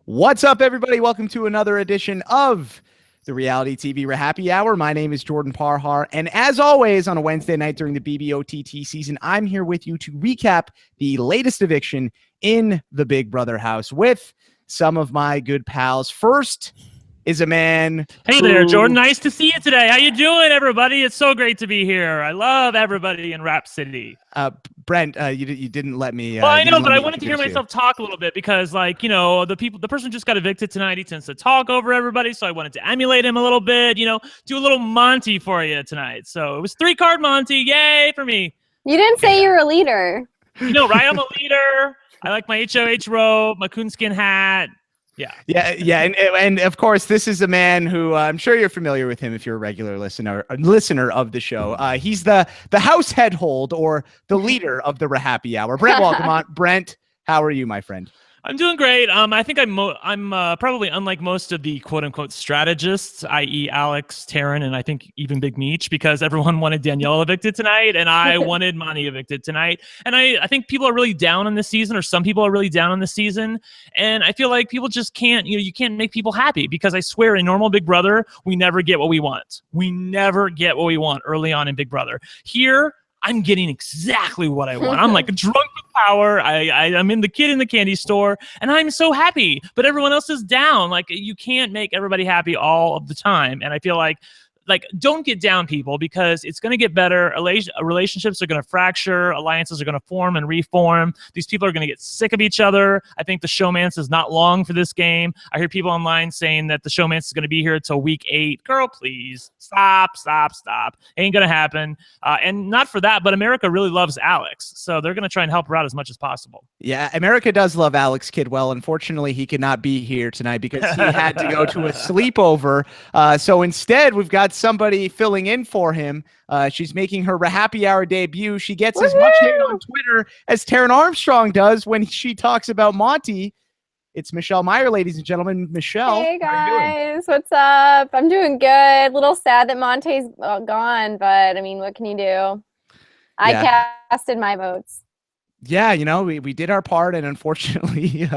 What's up, everybody? Welcome to another edition of the Reality TV RHAPpy Hour. My name is Jordan Parhar, and as always, on a Wednesday night during the BBOTT season, I'm here with you to recap the latest eviction in the Big Brother house with some of my good pals. First is a man. Hey there, Jordan. Nice to see you today. How you doing, everybody? It's so great to be here. I love everybody in Rap City. Brent, you didn't let me. Well, I know, but I wanted to hear myself talk a little bit because, like, you know, the person just got evicted tonight. He tends to talk over everybody, so I wanted to emulate him a little bit. You know, do a little Monty for you tonight. So it was 3-card Monty. Yay for me. You didn't say you're a leader. You know, right? I'm a leader. I like my HOH robe, my coonskin hat. Yeah, and of course, this is a man who I'm sure you're familiar with him if you're a regular listener of the show. He's the house head hold or the leader of the RHAPpy Hour. Brent Wolgamott. Brent, how are you, my friend? I'm doing great. I think I'm probably unlike most of the quote-unquote strategists, i.e. Alex, Taryn, and I think even Big Meech, because everyone wanted Danielle evicted tonight, and I wanted Monty evicted tonight. And I think people are really down on this season, or some people are really down on this season, and I feel like people just can't, you can't make people happy, because I swear in normal Big Brother, we never get what we want. We never get what we want early on in Big Brother. Here, I'm getting exactly what I want. I'm like drunk with power. I'm in the kid in the candy store, and I'm so happy. But everyone else is down. Like, you can't make everybody happy all of the time. And I feel like don't get down, people, because it's going to get better. Relationships are going to fracture. Alliances are going to form and reform. These people are going to get sick of each other. I think the showmance is not long for this game. I hear people online saying that the showmance is going to be here until week 8. Girl, please stop. Ain't going to happen. And not for that, but America really loves Alex. So they're going to try and help her out as much as possible. Yeah, America does love Alex Kidwell. Unfortunately, he could not be here tonight because he had to go to a sleepover. So instead, we've got somebody filling in for him. She's making her RHAPpy Hour debut. She gets as much hate on Twitter as Taryn Armstrong does when she talks about Monty. It's Michelle Meyer, ladies and gentlemen. Michelle, hey guys, what's up? I'm doing good. A little sad that Monte's gone, but I mean, what can you do? I casted my votes. Yeah, we did our part, and unfortunately,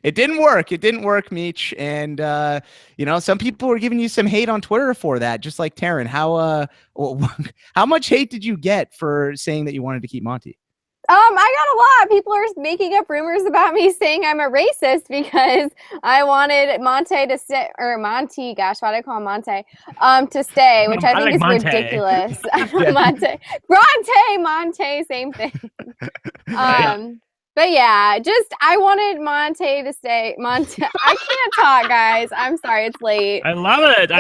it didn't work. It didn't work, Meech. And, some people were giving you some hate on Twitter for that, just like Taryn. How much hate did you get for saying that you wanted to keep Monty? I got a lot. People are making up rumors about me saying I'm a racist because I wanted Monty to stay, or Monty, gosh, why do I call him Monty? To stay, which I think is ridiculous. Monty, same thing. But yeah, I wanted Monty to stay. Monty, I can't talk, guys. I'm sorry, it's late. I love it.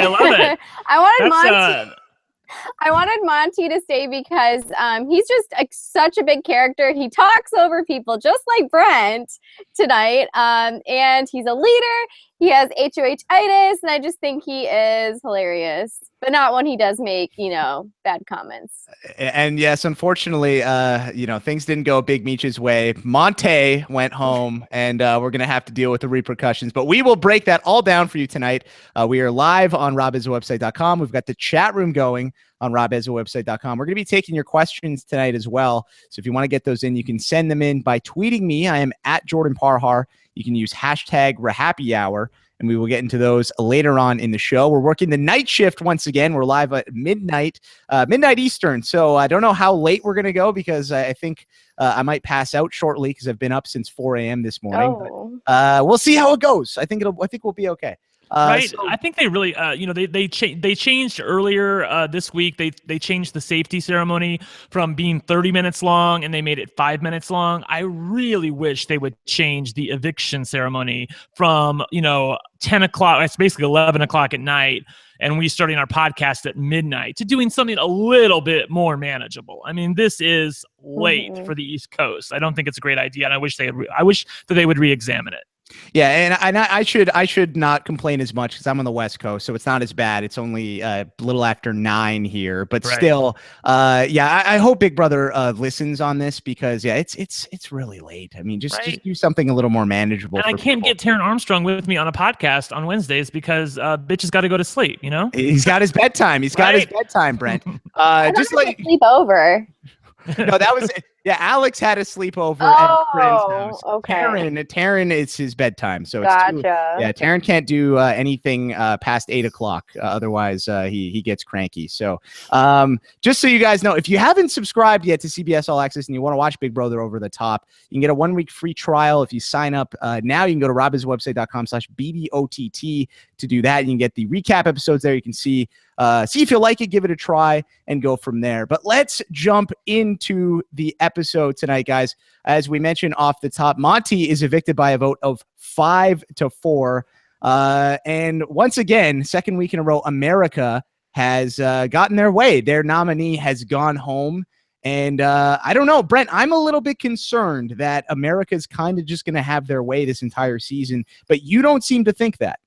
I wanted Monty to stay because he's just such a big character. He talks over people just like Brent tonight. And he's a leader. He has HOH-itis, and I just think he is hilarious. But not when he does make, bad comments. And yes, unfortunately, things didn't go Big Meech's way. Monte went home, and we're going to have to deal with the repercussions. But we will break that all down for you tonight. We are live on RHAPpy.com. We've got the chat room going on RHAPpy.com. We're going to be taking your questions tonight as well. So if you want to get those in, you can send them in by tweeting me. I am at Jordan Parhar. You can use hashtag RHAPpy Hour, and we will get into those later on in the show. We're working the night shift once again. We're live at midnight Eastern. So I don't know how late we're going to go because I think I might pass out shortly because I've been up since 4 a.m. this morning. But, we'll see how it goes. I think we'll be okay. Right. So, I think they really, they changed earlier this week. They changed the safety ceremony from being 30 minutes long, and they made it 5 minutes long. I really wish they would change the eviction ceremony from 10 o'clock. It's basically 11 o'clock at night, and we starting our podcast at midnight to doing something a little bit more manageable. I mean, this is late for the East Coast. I don't think it's a great idea, and I wish that they would re-examine it. Yeah, and I should not complain as much because I'm on the West Coast, so it's not as bad. It's only a little after 9 here, but still, I hope Big Brother listens on this because it's really late. I mean, just do something a little more manageable. And I can't get Taryn Armstrong with me on a podcast on Wednesdays because bitch has got to go to sleep. He's got his bedtime. He's got his bedtime, Brent. Just like sleep over. No, that was Yeah, Alex had a sleepover at his friend's house. Okay. Taryn, it's his bedtime, so it's Gotcha. yeah. Taryn can't do anything past 8 o'clock. Otherwise, he gets cranky. So, just so you guys know, if you haven't subscribed yet to CBS All Access and you want to watch Big Brother Over the Top, you can get a 1-week free trial if you sign up now. You can go to robhaswebsite.com/BBOTT to do that. You can get the recap episodes there. You can see if you like it, give it a try, and go from there. But let's jump into the episode tonight, guys. As we mentioned off the top, Monty is evicted by a vote of 5-4. And once again, second week in a row, America has gotten their way. Their nominee has gone home. And I don't know, Brent, I'm a little bit concerned that America's kind of just going to have their way this entire season. But you don't seem to think that.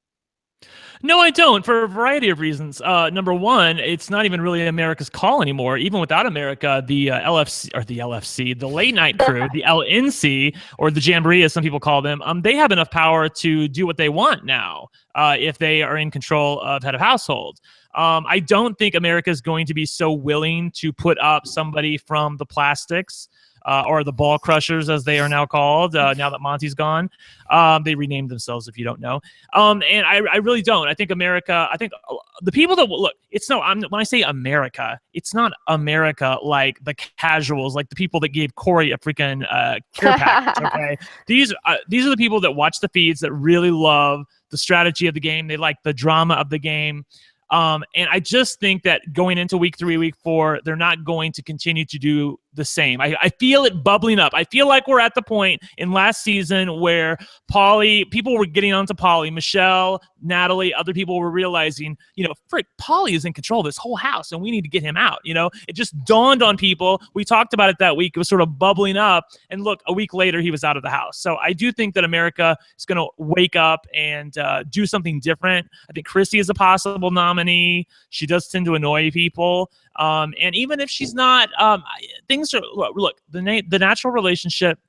No, I don't, for a variety of reasons. Number one, it's not even really America's call anymore. Even without America, the LFC, the late night crew, the LNC, or the Jamboree, as some people call them, they have enough power to do what they want now if they are in control of head of household. I don't think America is going to be so willing to put up somebody from the Plastics. Or the Ball Crushers, as they are now called, now that Monty's gone. They renamed themselves, if you don't know. And I really don't. I think America, the people that, look, when I say America, it's not America like the casuals, like the people that gave Corey a freaking care package, okay? These are the people that watch the feeds, that really love the strategy of the game. They like the drama of the game. And I just think that going into week 3, week 4, they're not going to continue to do the same. I feel it bubbling up. I feel like we're at the point in last season where people were getting onto Paulie, Michelle, Natalie, other people were realizing, frick, Paulie is in control of this whole house and we need to get him out. It just dawned on people. We talked about it that week. It was sort of bubbling up, and look, a week later he was out of the house. So I do think that America is going to wake up and do something different. I think Chrissy is a possible nominee. She does tend to annoy people. And even if she's not, things are, look, the natural relationship,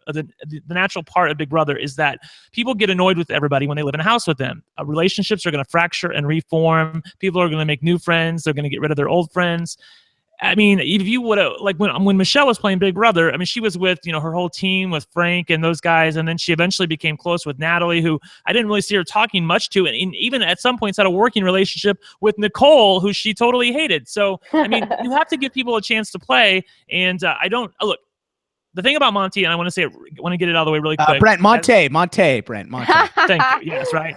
the natural part of Big Brother is that people get annoyed with everybody when they live in a house with them. Relationships are going to fracture and reform. People are going to make new friends. They're going to get rid of their old friends. I mean, if you would have, like when Michelle was playing Big Brother, I mean, she was with, her whole team with Frank and those guys. And then she eventually became close with Natalie, who I didn't really see her talking much to. And even at some points had a working relationship with Nicole, who she totally hated. So, I mean, you have to give people a chance to play. And look, the thing about Monty, and I want to get it out of the way really quick. Brent, Monte. Thank you. Yes, right.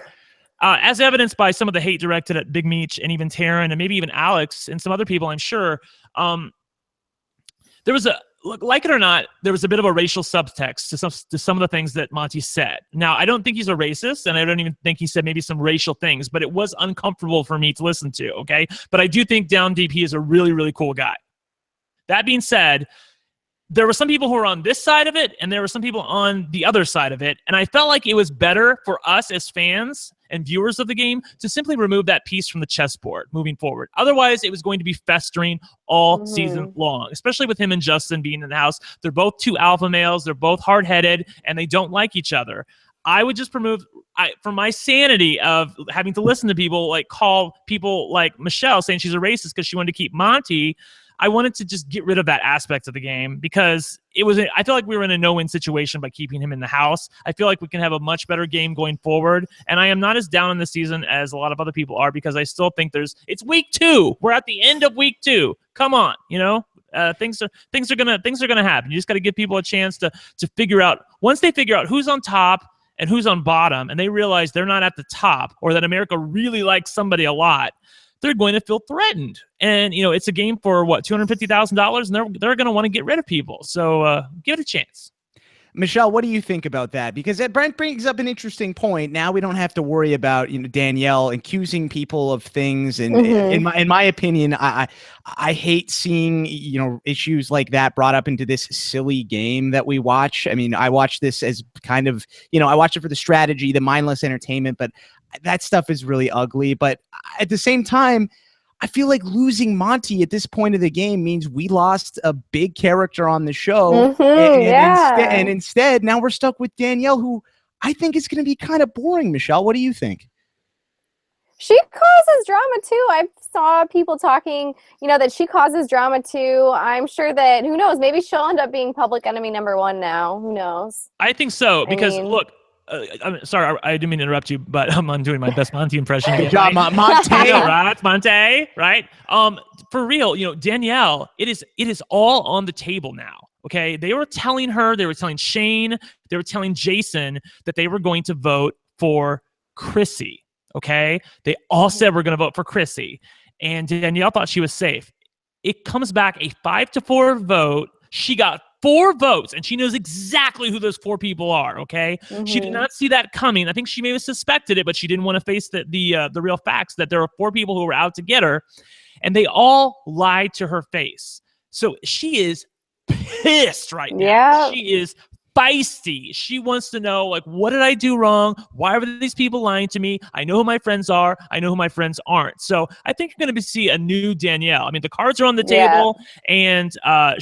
As evidenced by some of the hate directed at Big Meech and even Taryn and maybe even Alex and some other people, I'm sure, there was like it or not, there was a bit of a racial subtext to some of the things that Monty said. Now, I don't think he's a racist, and I don't even think he said maybe some racial things, but it was uncomfortable for me to listen to, okay? But I do think down deep he is a really, really cool guy. That being said, there were some people who were on this side of it, and there were some people on the other side of it. And I felt like it was better for us as fans and viewers of the game to simply remove that piece from the chessboard moving forward. Otherwise, it was going to be festering all season long, especially with him and Justin being in the house. They're both 2 alpha males. They're both hard-headed, and they don't like each other. I would just remove, for my sanity of having to listen to people, like call people like Michelle saying she's a racist because she wanted to keep Monty, I wanted to just get rid of that aspect of the game because I feel like we were in a no-win situation by keeping him in the house. I feel like we can have a much better game going forward. And I am not as down on this season as a lot of other people are because I still think it's week 2. We're at the end of week 2. Come on, things are gonna happen. You just got to give people a chance to figure out. Once they figure out who's on top and who's on bottom, and they realize they're not at the top, or that America really likes somebody a lot, they're going to feel threatened. And, it's a game for $250,000, and they're going to want to get rid of people. So give it a chance. Michelle, what do you think about that? Because Brent brings up an interesting point. Now we don't have to worry about Danielle accusing people of things. And in my opinion, I hate seeing issues like that brought up into this silly game that we watch. I mean, I watch this as kind of I watch it for the strategy, the mindless entertainment, but that stuff is really ugly. But at the same time, I feel like losing Monty at this point of the game means we lost a big character on the show. And instead, now we're stuck with Danielle, who I think is going to be kind of boring. Michelle, what do you think? She causes drama too. I saw people talking, that she causes drama too. I'm sure that, who knows, maybe she'll end up being public enemy #1 now. Who knows? I think so, because look, I'm sorry, I didn't mean to interrupt you, but I'm doing my best Monty impression again. Good job, right? Monte. Right, Monte, right? For real, Danielle, it is all on the table now. Okay, they were telling Shane, they were telling Jason that they were going to vote for Chrissy. Okay, they all said we're going to vote for Chrissy, and Danielle thought she was safe. It comes back a 5-4 vote. She got 4 votes, and she knows exactly who those 4 people are. Okay, she did not see that coming. I think she may have suspected it, but she didn't want to face the real facts that there are 4 people who were out to get her, and they all lied to her face. So she is pissed right now. Yeah. She is feisty. She wants to know, like, what did I do wrong? Why are these people lying to me? I know who my friends are. I know who my friends aren't. So I think you're going to see a new Danielle. I mean, the cards are on the table, and I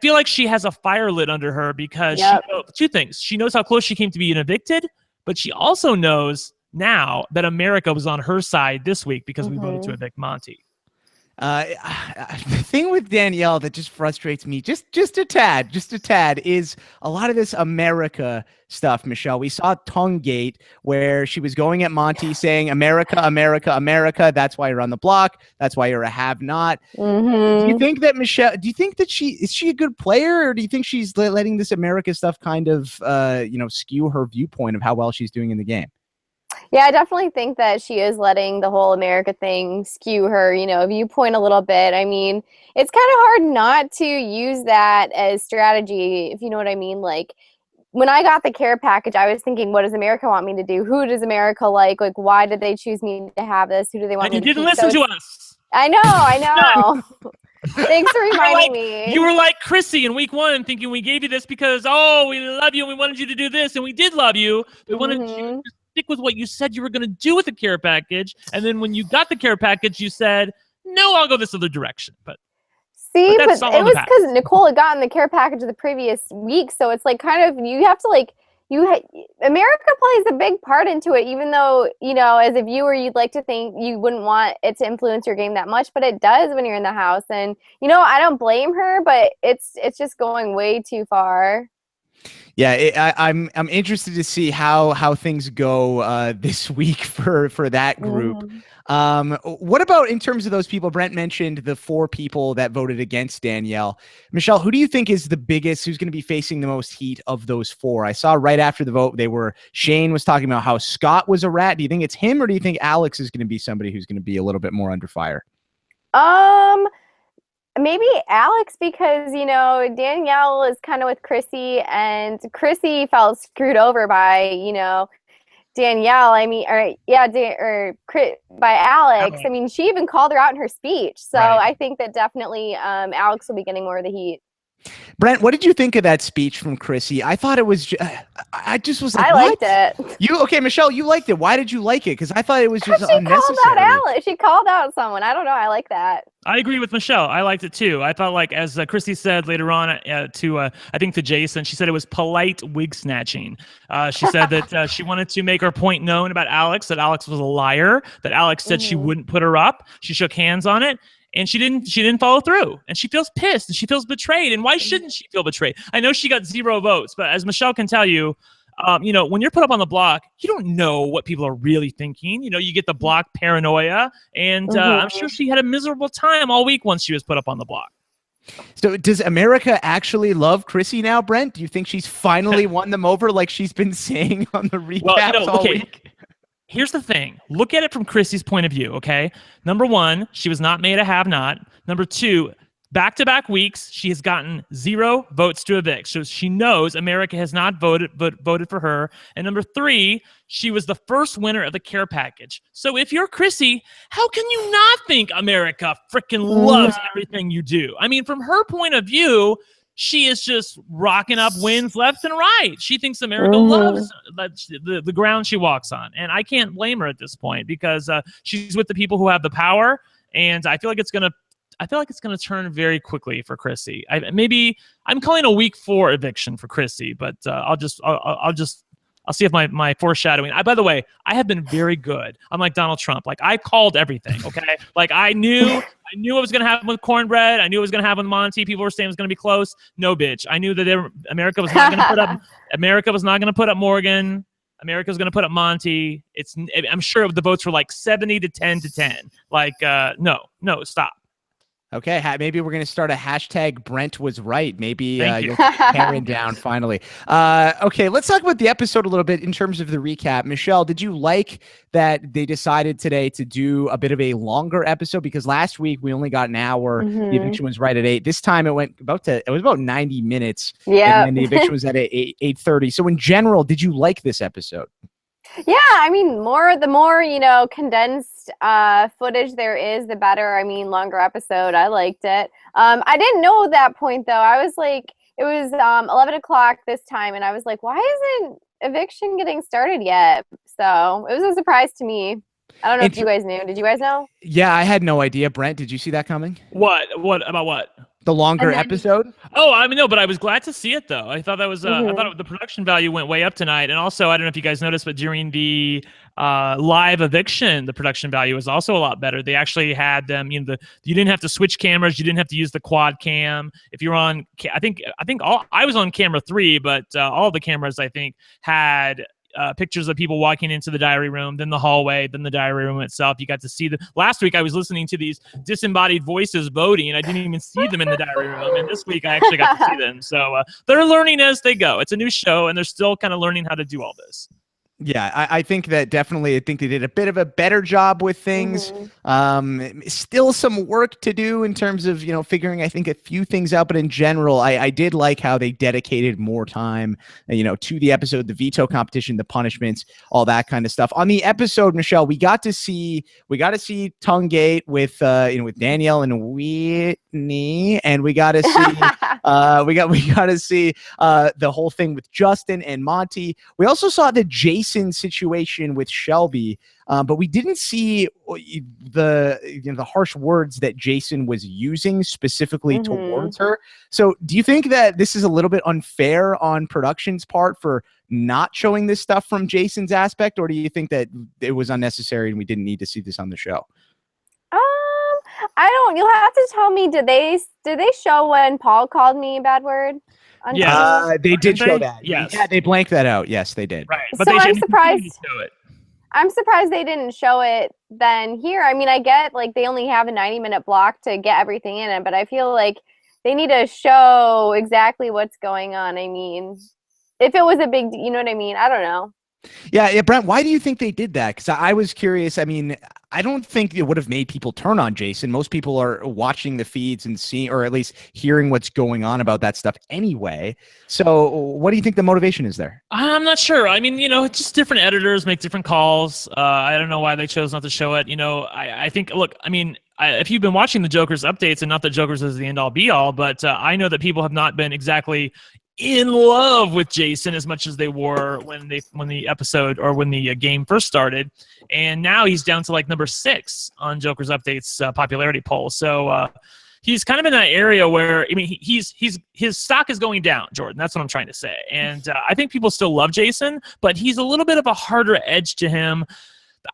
feel like she has a fire lit under her because she knows 2 things. She knows how close she came to being evicted, but she also knows now that America was on her side this week because we voted to evict Monty. The thing with Danielle that just frustrates me just a tad is a lot of this America stuff, Michelle. We saw Tonguegate where she was going at Monty saying America, America, America. That's why you're on the block. That's why you're a have-not. Do you think that is she a good player, or do you think she's letting this America stuff kind of skew her viewpoint of how well she's doing in the game? Yeah, I definitely think that she is letting the whole America thing skew her, viewpoint a little bit. I mean, it's kind of hard not to use that as strategy, if you know what I mean. Like, when I got the care package, I was thinking, what does America want me to do? Who does America like? Like, why did they choose me to have this? Who do they want me to keep? And you didn't listen to us. I know. Thanks for reminding me. You were like Chrissy in week 1, thinking we gave you this because, we love you and we wanted you to do this, and we did love you. We wanted you to stick with what you said you were going to do with the care package, and then when you got the care package, you said, "No, I'll go this other direction." But it was because Nicole had gotten the care package the previous week, so it's like kind of you have to America plays a big part into it, even though as a viewer you'd like to think you wouldn't want it to influence your game that much, but it does when you're in the house, and I don't blame her, but it's just going way too far. Yeah, I'm interested to see how things go this week for that group. What about in terms of those people? Brent mentioned the 4 people that voted against Danielle. Michelle, who do you think is the biggest, who's going to be facing the most heat of those 4? I saw right after the vote, Shane was talking about how Scott was a rat. Do you think it's him, or do you think Alex is going to be somebody who's going to be a little bit more under fire? Maybe Alex, because, Danielle is kind of with Chrissy, and Chrissy felt screwed over by, Danielle. I mean, by Alex. I mean, she even called her out in her speech. So I think that definitely Alex will be getting more of the heat. Brent, what did you think of that speech from Chrissy? I thought it was, I just was like, I liked it. Okay, Michelle, you liked it. Why did you like it? Because I thought it was just unnecessary. She called out Alex. She called out someone. I don't know. I like that. I agree with Michelle. I liked it too. I thought, like, as Christy said later on I think to Jason, she said it was polite wig snatching. She said that she wanted to make her point known about Alex, that Alex was a liar, that Alex said she wouldn't put her up. She shook hands on it. And she didn't follow through, and she feels pissed, and she feels betrayed. And why shouldn't she feel betrayed? I know she got 0 votes, but as Michelle can tell you, when you're put up on the block, you don't know what people are really thinking. You get the block paranoia, and I'm sure she had a miserable time all week once she was put up on the block. So does America actually love Chrissy now, Brent? Do you think she's finally won them over, like she's been saying on the recaps all week? Here's the thing. Look at it from Chrissy's point of view, okay? Number 1, she was not made a have-not. Number 2, back-to-back weeks, she has gotten 0 votes to evict. So she knows America has not voted for her. And number 3, she was the first winner of the care package. So if you're Chrissy, how can you not think America freaking loves everything you do? I mean, from her point of view, she is just rocking up wins left and right. She thinks America loves the ground she walks on. And I can't blame her at this point because she's with the people who have the power. And I feel like it's going to turn very quickly for Chrissy. I'm calling a week 4 eviction for Chrissy, but I'll just I'll see if my foreshadowing. By the way, I have been very good. I'm like Donald Trump. Like I called everything. Okay, like I knew what was gonna happen with Cornbread. I knew what was gonna happen with Monty. People were saying it was gonna be close. No, bitch. I knew that America was not gonna put up. America was not gonna put up Morgan. America's going to put up Monty. I'm sure the votes were like 70 to 10 to 10. Like, no, stop. Okay, maybe we're going to start a hashtag Brent was right. Maybe Thank you'll get Karen down finally. Okay, let's talk about the episode a little bit in terms of the recap. Michelle, did you like that they decided today to do a bit of a longer episode? Because last week we only got an hour. The eviction was right at 8. This time it was about 90 minutes. Yeah. And then the eviction was at 8:30. So in general, did you like this episode? Yeah, I mean, the more condensed footage there is, the better. I mean, longer episode. I liked it. I didn't know at that point though. I was like, it was 11 o'clock this time, and I was like, why isn't eviction getting started yet? So it was a surprise to me. I don't know if you guys knew. Did you guys know? Yeah, I had no idea. Brent, did you see that coming? What about what? The longer episode? Oh, I mean, no, but I was glad to see it though. I thought that was, I thought the production value went way up tonight. And also, I don't know if you guys noticed, but during the live eviction, the production value was also a lot better. They actually had them, you didn't have to switch cameras. You didn't have to use the quad cam. If you're on, I think I was on camera 3, but all the cameras, I think, had pictures of people walking into the diary room, then the hallway, then the diary room itself. You got to see last week I was listening to these disembodied voices voting, and I didn't even see them in the diary room. And this week I actually got to see them. So they're learning as they go. It's a new show, and they're still kind of learning how to do all this. Yeah, I think that definitely. I think they did a bit of a better job with things. Still some work to do in terms of figuring, I think, a few things out. But in general, I did like how they dedicated more time, to the episode, the veto competition, the punishments, all that kind of stuff. On the episode, Michelle, we got to see Tongue Gate with with Danielle and Whitney, and we got to see we got to see the whole thing with Justin and Monty. We also saw the Jason situation with Shelby, but we didn't see the harsh words that Jason was using specifically towards her. So do you think that this is a little bit unfair on production's part for not showing this stuff from Jason's aspect, or do you think that it was unnecessary and we didn't need to see this on the show? I don't. You'll have to tell me. Did they show when Paul called me a bad word? Yeah, they did show that. Yes. Yeah, they blanked that out. Yes, they did. Right. But so I'm surprised. I'm surprised they didn't show it then here. I mean, I get like they only have a 90-minute block to get everything in it, but I feel like they need to show exactly what's going on. I mean, if it was a big, you know what I mean? I don't know. Yeah, Brent, why do you think they did that? Because I was curious. I mean, I don't think it would have made people turn on Jason. Most people are watching the feeds and seeing, or at least hearing what's going on about that stuff anyway. So what do you think the motivation is there? I'm not sure. I mean, it's just different editors make different calls. I don't know why they chose not to show it. I think, look, I mean, if you've been watching the Joker's updates, and not that Joker's is the end-all be-all, but I know that people have not been exactly in love with Jason as much as they were when the episode or when the game first started, and now he's down to like number 6 on Joker's updates popularity poll. So he's kind of in that area where, I mean, his stock is going down, Jordan. That's what I'm trying to say. And I think people still love Jason, but he's a little bit of a harder edge to him.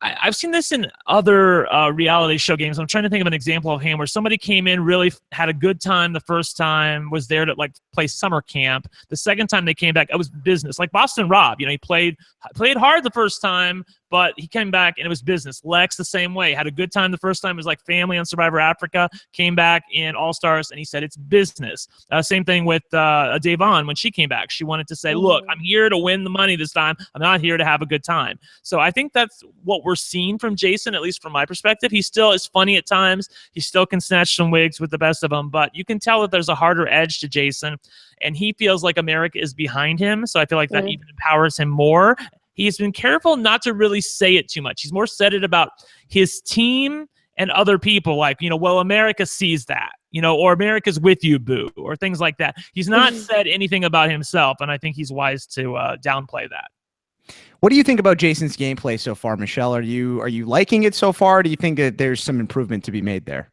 I've seen this in other reality show games. I'm trying to think of an example of him where somebody came in, really had a good time the first time, was there to like play summer camp. The second time they came back, it was business. Like Boston Rob, he played hard the first time, but he came back and it was business. Lex the same way, had a good time the first time. It was like family on Survivor Africa. Came back in All Stars and he said it's business. Same thing with Davon when she came back. She wanted to say, look, I'm here to win the money this time. I'm not here to have a good time. So I think that's what we're seeing from Jason, at least from my perspective. He still is funny at times. He still can snatch some wigs with the best of them, but you can tell that there's a harder edge to Jason, and he feels like America is behind him. So I feel like that even empowers him more. He's been careful not to really say it too much. He's more said it about his team and other people, like, well, America sees that, or America's with you, boo, or things like that. He's not said anything about himself, and I think he's wise to downplay that. What do you think about Jason's gameplay so far, Michelle? Are you liking it so far? Or do you think that there's some improvement to be made there?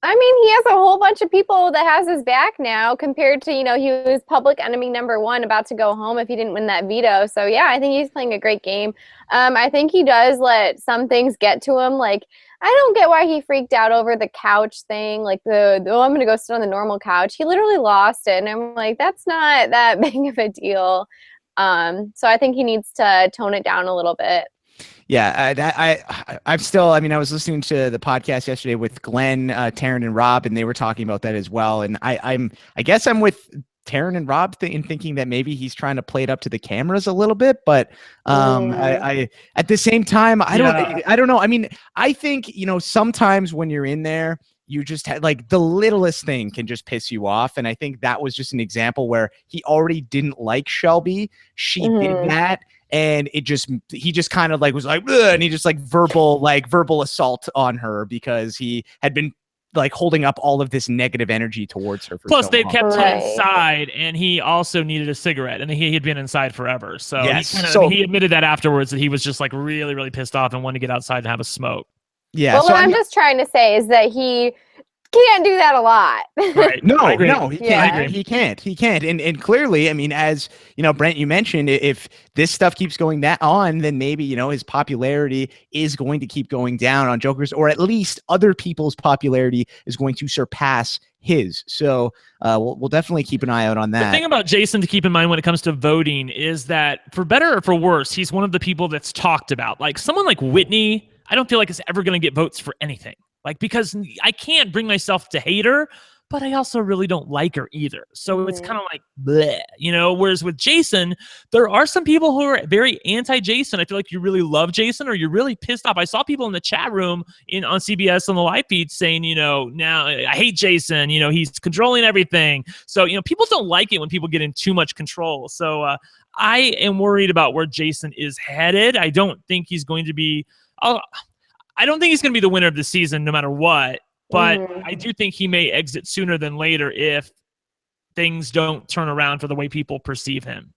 I mean, he has a whole bunch of people that has his back now compared to, he was public enemy number one about to go home if he didn't win that veto. So, yeah, I think he's playing a great game. I think he does let some things get to him. Like, I don't get why he freaked out over the couch thing. Like, I'm going to go sit on the normal couch. He literally lost it. And I'm like, that's not that big of a deal. So I think he needs to tone it down a little bit. Yeah, I'm still. I mean, I was listening to the podcast yesterday with Glenn, Taryn, and Rob, and they were talking about that as well. And I guess I'm with Taryn and Rob in thinking that maybe he's trying to play it up to the cameras a little bit. But I at the same time, I don't know. I mean, I think sometimes when you're in there, you just like the littlest thing can just piss you off. And I think that was just an example where he already didn't like Shelby. She did that. And he just kind of like was like, ugh, and he just like verbal assault on her because he had been like holding up all of this negative energy towards her. Plus, they kept him inside, and he also needed a cigarette, and he had been inside forever. So, he admitted that afterwards that he was just like really, really pissed off and wanted to get outside and have a smoke. Yeah. Well, what I'm just trying to say is that he can't do that a lot. Right. No, he can't. He can't. And clearly, I mean, as Brent, you mentioned, if this stuff keeps going on, then maybe, his popularity is going to keep going down on Jokers, or at least other people's popularity is going to surpass his. So we'll definitely keep an eye out on that. The thing about Jason to keep in mind when it comes to voting is that, for better or for worse, he's one of the people that's talked about. Like someone like Whitney, I don't feel like is ever going to get votes for anything. Like, because I can't bring myself to hate her, but I also really don't like her either. So it's kind of like, bleh, whereas with Jason, there are some people who are very anti-Jason. I feel like you really love Jason or you're really pissed off. I saw people in the chat room on CBS on the live feed saying, now I hate Jason, he's controlling everything. So, people don't like it when people get in too much control. So I am worried about where Jason is headed. I don't think he's going to be... I don't think he's going to be the winner of the season no matter what, but I do think he may exit sooner than later if things don't turn around for the way people perceive him.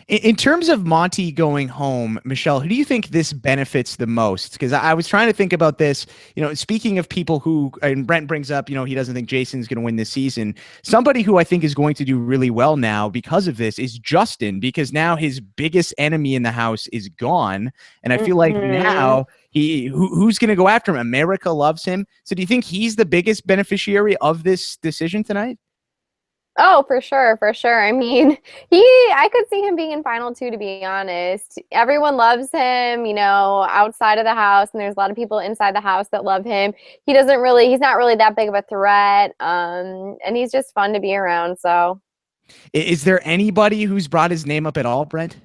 In terms of Monty going home, Michelle, who do you think this benefits the most? Because I was trying to think about this, speaking of people who, and Brent brings up, he doesn't think Jason's going to win this season. Somebody who I think is going to do really well now because of this is Justin, because now his biggest enemy in the house is gone. And I feel like now who's going to go after him? America loves him. So do you think he's the biggest beneficiary of this decision tonight? Oh, for sure. I mean, I could see him being in final two, to be honest. Everyone loves him, outside of the house, and there's a lot of people inside the house that love him. He's not really that big of a threat, and he's just fun to be around, so. Is there anybody who's brought his name up at all, Brent?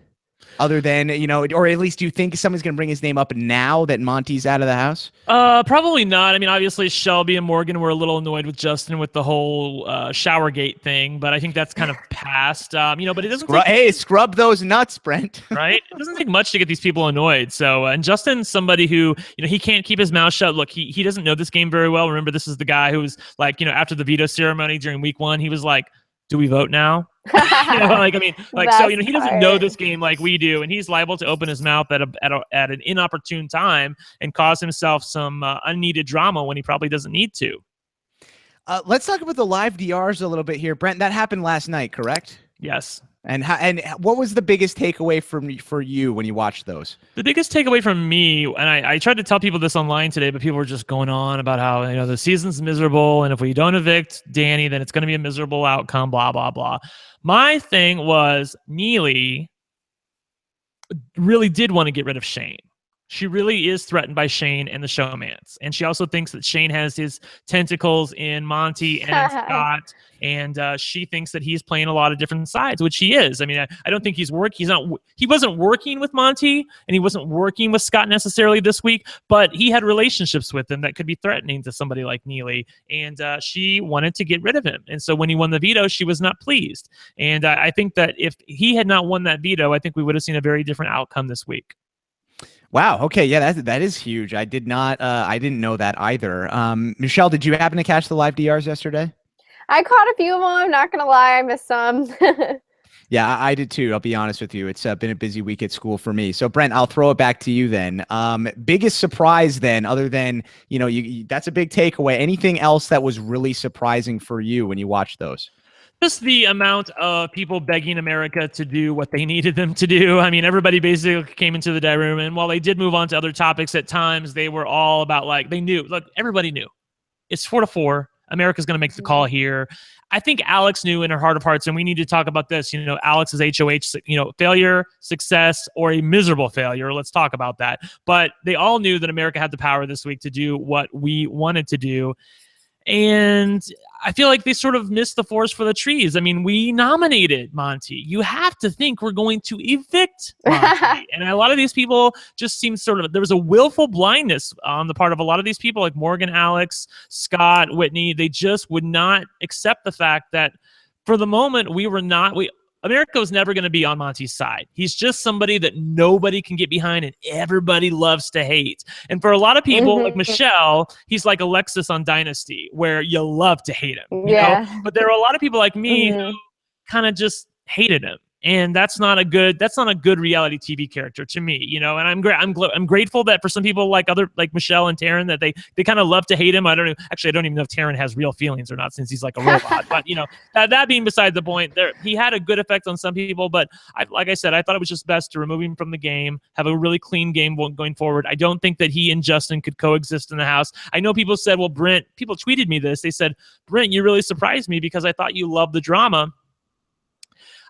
Other than, or at least do you think someone's going to bring his name up now that Monty's out of the house? Probably not. I mean, obviously Shelby and Morgan were a little annoyed with Justin with the whole Showergate thing, but I think that's kind of past. But it doesn't scrub those nuts, Brent. Right? It doesn't take much to get these people annoyed. So, and Justin's somebody who, he can't keep his mouth shut. Look, he doesn't know this game very well. Remember, this is the guy who was like, after the veto ceremony during week 1, he was like, do we vote now? So he doesn't know this game like we do, and he's liable to open his mouth at an inopportune time and cause himself some unneeded drama when he probably doesn't need to. Let's talk about the live DRs a little bit here, Brent. That happened last night, correct? Yes. And what was the biggest takeaway for you when you watched those? The biggest takeaway from me, and I tried to tell people this online today, but people were just going on about how the season's miserable, and if we don't evict Danny, then it's going to be a miserable outcome. Blah blah blah. My thing was Neely really did want to get rid of Shane. She really is threatened by Shane and the showmance. And she also thinks that Shane has his tentacles in Monty and in Scott. And she thinks that he's playing a lot of different sides, which he is. I mean, I don't think he wasn't working with Monty and he wasn't working with Scott necessarily this week, but he had relationships with them that could be threatening to somebody like Neely. And she wanted to get rid of him. And so when he won the veto, she was not pleased. And I think that if he had not won that veto, I think we would have seen a very different outcome this week. Wow. Okay. Yeah, that is huge. I didn't know that either. Michelle, did you happen to catch the live DRs yesterday? I caught a few of them. I'm not going to lie. I missed some. Yeah, I did too. I'll be honest with you. It's been a busy week at school for me. So Brent, I'll throw it back to you then. Biggest surprise then, other than, that's a big takeaway. Anything else that was really surprising for you when you watched those? Just the amount of people begging America to do what they needed them to do. I mean, everybody basically came into the dining room, and while they did move on to other topics at times, they were all about they knew. Look, everybody knew. It's 4-4. America's going to make the call here. I think Alex knew in her heart of hearts, and we need to talk about this. Alex's HOH, failure, success, or a miserable failure. Let's talk about that. But they all knew that America had the power this week to do what we wanted to do. And I feel like they sort of missed the forest for the trees. I mean, we nominated Monty. You have to think we're going to evict Monty. And a lot of these people just seem there was a willful blindness on the part of a lot of these people, like Morgan, Alex, Scott, Whitney. They just would not accept the fact that for the moment America was never going to be on Monty's side. He's just somebody that nobody can get behind and everybody loves to hate. And for a lot of people, like Michelle, he's like Alexis on Dynasty, where you love to hate him. You know? But there are a lot of people like me who kind of just hated him. And that's not a good reality TV character to me, And I'm grateful that for some people like Michelle and Taryn that they kind of love to hate him. I don't even know if Taryn has real feelings or not since he's like a robot. But that being beside the point, he had a good effect on some people. But like I said, I thought it was just best to remove him from the game, have a really clean game going forward. I don't think that he and Justin could coexist in the house. I know people said, well, Brent. People tweeted me this. They said, Brent, you really surprised me because I thought you loved the drama.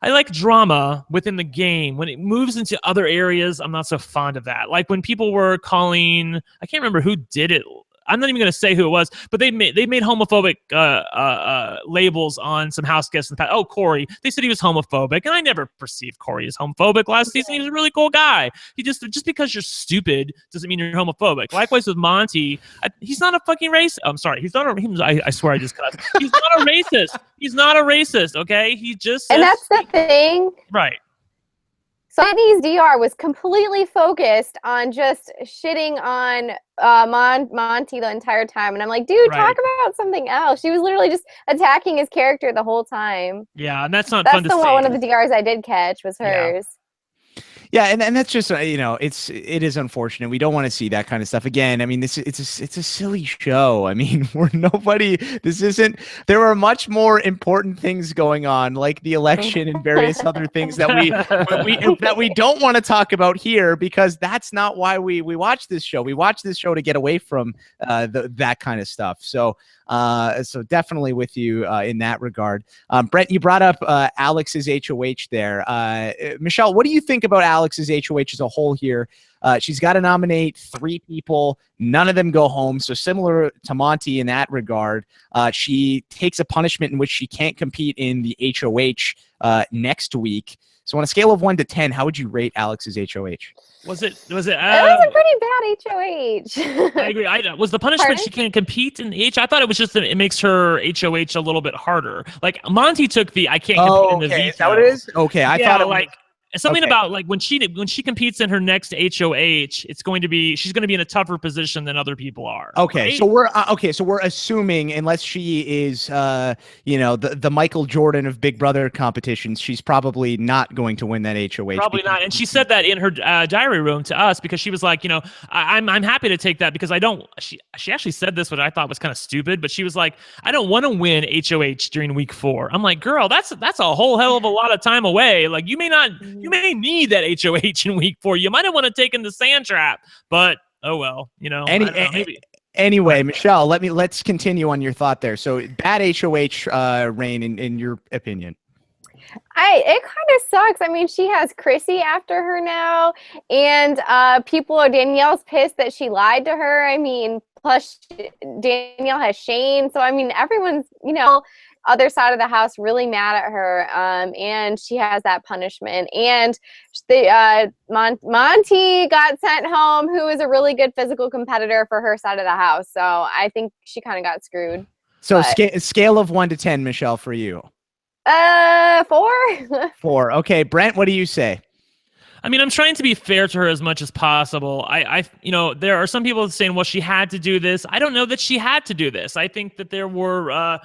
I like drama within the game. When it moves into other areas, I'm not so fond of that. Like when people were calling, I can't remember who did it. I'm not even going to say who it was, but they made homophobic labels on some house guests in the past. Oh, Corey. They said he was homophobic, and I never perceived Corey as homophobic last season. He was a really cool guy. He just because you're stupid doesn't mean you're homophobic. Likewise with Monty, he's not a fucking racist. I'm sorry, he's not a. I swear I just cussed. He's not a racist. He's not a racist. Okay, he just. And that's the thing, right? So Whitney's DR was completely focused on just shitting on Monty the entire time. And I'm like, dude, talk about something else. She was literally just attacking his character the whole time. Yeah, and that's not fun to see. One of the DRs I did catch was hers. Yeah, and that's just it is unfortunate. We don't want to see that kind of stuff again. I mean, it's a silly show. I mean, there are much more important things going on, like the election and various other things that we don't want to talk about here, because that's not why we watch this show. We watch this show to get away from that kind of stuff. So definitely with you in that regard. Brent, you brought up Alex's HOH there. Michelle, what do you think about Alex's HOH as a whole here? She's got to nominate 3 people. None of them go home. So similar to Monty in that regard, she takes a punishment in which she can't compete in the HOH next week. So on a scale of 1 to 10, how would you rate Alex's HOH? Was it? It was a pretty bad HOH. I agree. Was the punishment she can't compete in the H? I thought it was just that it makes her HOH a little bit harder. Like Monty took the I can't compete in the veto. Is that what it is? Okay, I thought it was something about like when she competes in her next HOH, she's going to be in a tougher position than other people are. Okay, right? so we're assuming unless she is the Michael Jordan of Big Brother competitions, she's probably not going to win that HOH. Probably not. And she said that in her diary room to us because she was like, I'm happy to take that because I don't. She actually said this, which I thought was kind of stupid, but she was like, I don't want to win HOH during week 4. I'm like, girl, that's a whole hell of a lot of time away. Like you may need that HOH in week 4. You might have want to take in the sand trap, but oh well, maybe. Anyway, Michelle, let's continue on your thought there. So bad HOH reign in your opinion. It kind of sucks. I mean, she has Chrissy after her now, and Danielle's pissed that she lied to her. I mean, plus Danielle has Shane, so I mean, everyone's other side of the house really mad at her, and she has that punishment. And Monty got sent home, who is a really good physical competitor for her side of the house. So I think she kind of got screwed. So scale of 1 to 10, Michelle, for you. 4. 4. Okay, Brent, what do you say? I mean, I'm trying to be fair to her as much as possible. There are some people saying, well, she had to do this. I don't know that she had to do this. I think that there were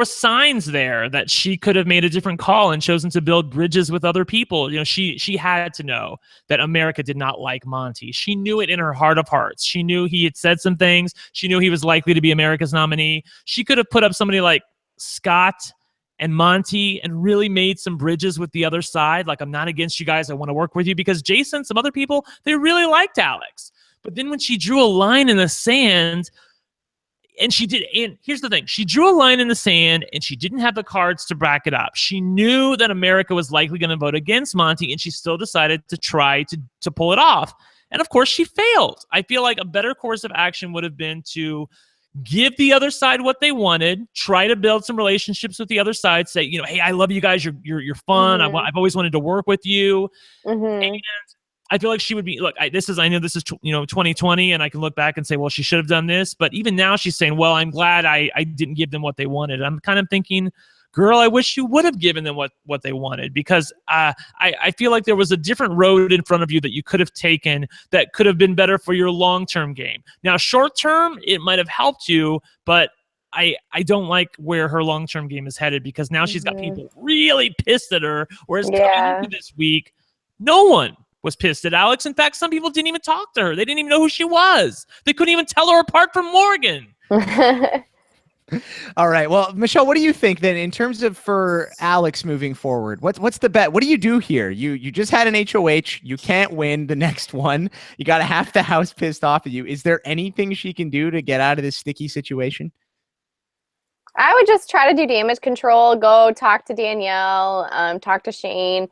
signs there that she could have made a different call and chosen to build bridges with other people. She had to know that America did not like Monty. She knew it in her heart of hearts. She knew he had said some things. She knew he was likely to be America's nominee. She could have put up somebody like Scott and Monty and really made some bridges with the other side. Like, I'm not against you guys. I want to work with you, because Jason, some other people, they really liked Alex. But then when she drew a line in the sand, and here's the thing, she drew a line in the sand and she didn't have the cards to back it up. She knew that America was likely going to vote against Monty, and she still decided to try to pull it off. And of course she failed. I feel like a better course of action would have been to give the other side what they wanted, try to build some relationships with the other side, say, hey, I love you guys. You're fun. Mm-hmm. I've always wanted to work with you. Mm-hmm. And I feel like she would be, look, I know this is 2020, and I can look back and say, well, she should have done this. But even now she's saying, well, I'm glad I didn't give them what they wanted. I'm kind of thinking, girl, I wish you would have given them what they wanted, because I feel like there was a different road in front of you that you could have taken that could have been better for your long-term game. Now, short-term, it might have helped you, but I don't like where her long-term game is headed, because now she's got people really pissed at her, whereas coming into this week, no one was pissed at Alex. In fact, some people didn't even talk to her. They didn't even know who she was. They couldn't even tell her apart from Morgan. All right. Well, Michelle, what do you think then in terms of for Alex moving forward? What's the bet? What do you do here? You just had an HOH. You can't win the next one. You got half the house pissed off at you. Is there anything she can do to get out of this sticky situation? I would just try to do damage control, go talk to Danielle, talk to Shane,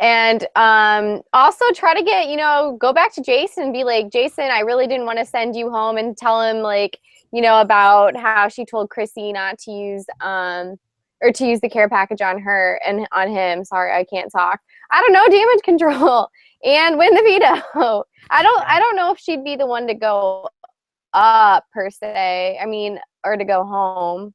and also try to get, go back to Jason and be like, Jason, I really didn't want to send you home, and tell him, like, about how she told Chrissy not to use or to use the care package on her and on him. Sorry, I can't talk. I don't know, damage control and win the veto. I don't know if she'd be the one to go up per se. I mean, or to go home.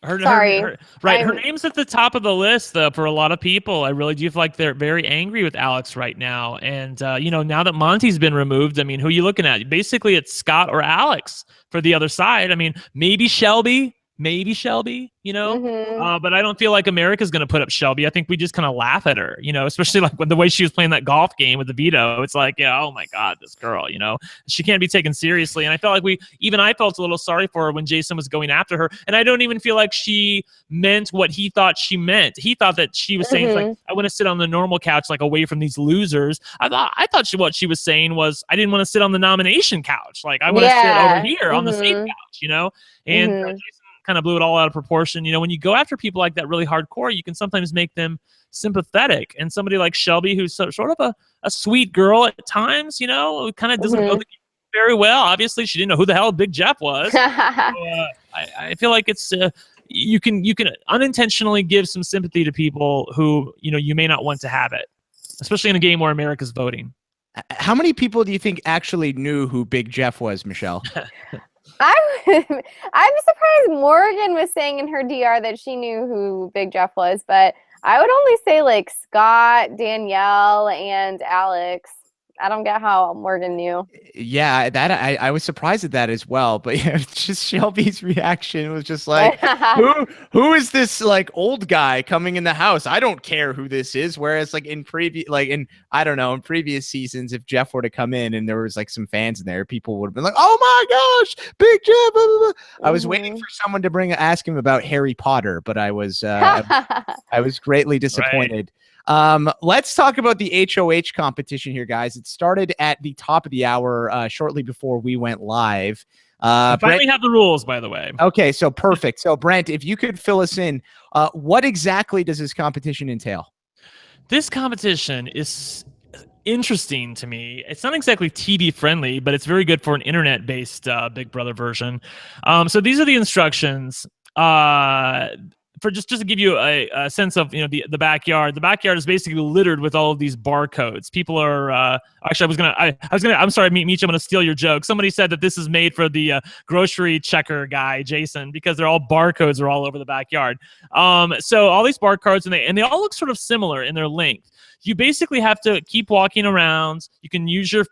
Her Her name's at the top of the list, though, for a lot of people. I really do feel like they're very angry with Alex right now. And, now that Monty's been removed, I mean, who are you looking at? Basically, it's Scott or Alex for the other side. I mean, maybe Shelby, but I don't feel like America's going to put up Shelby. I think we just kind of laugh at her, especially like with the way she was playing that golf game with the veto. It's like, yeah, oh my God, this girl, she can't be taken seriously. And I felt like I felt a little sorry for her when Jason was going after her. And I don't even feel like she meant what he thought she meant. He thought that she was saying, like, I want to sit on the normal couch, like away from these losers. I thought what she was saying was, I didn't want to sit on the nomination couch. Like, I want to sit over here on the safe couch, and Jason kind of blew it all out of proportion. When you go after people like that really hardcore, you can sometimes make them sympathetic. And somebody like Shelby, who's sort of a sweet girl at times, who kind of doesn't know the game very well. Obviously, she didn't know who the hell Big Jeff was. So, I feel like it's you can unintentionally give some sympathy to people who you may not want to have it, especially in a game where America's voting. How many people do you think actually knew who Big Jeff was, Michelle? I'm surprised Morgan was saying in her DR that she knew who Big Jeff was, but I would only say like Scott, Danielle, and Alex. I don't get how Morgan knew. Yeah, that I was surprised at that as well. But just Shelby's reaction was just like, who is this like old guy coming in the house? I don't care who this is. Whereas like in previous seasons, if Jeff were to come in and there was like some fans in there, people would have been like, oh my gosh, Big Jeff. Blah, blah, blah. I was waiting for someone to ask him about Harry Potter, but I was I was greatly disappointed. Right. Let's talk about the HOH competition here, guys. It started at the top of the hour, shortly before we went live. Finally have the rules, by the way. Okay, so perfect. So Brent, if you could fill us in, what exactly does this competition entail? This competition is interesting to me. It's not exactly TV friendly, but it's very good for an internet-based Big Brother version. So these are the instructions. for just to give you a sense of the backyard. The backyard is basically littered with all of these barcodes. People are actually I'm sorry, Meech, I'm gonna steal your joke. Somebody said that this is made for the grocery checker guy, Jason, because they're all barcodes are all over the backyard. So all these barcodes and they all look sort of similar in their length. You basically have to keep walking around. You can use your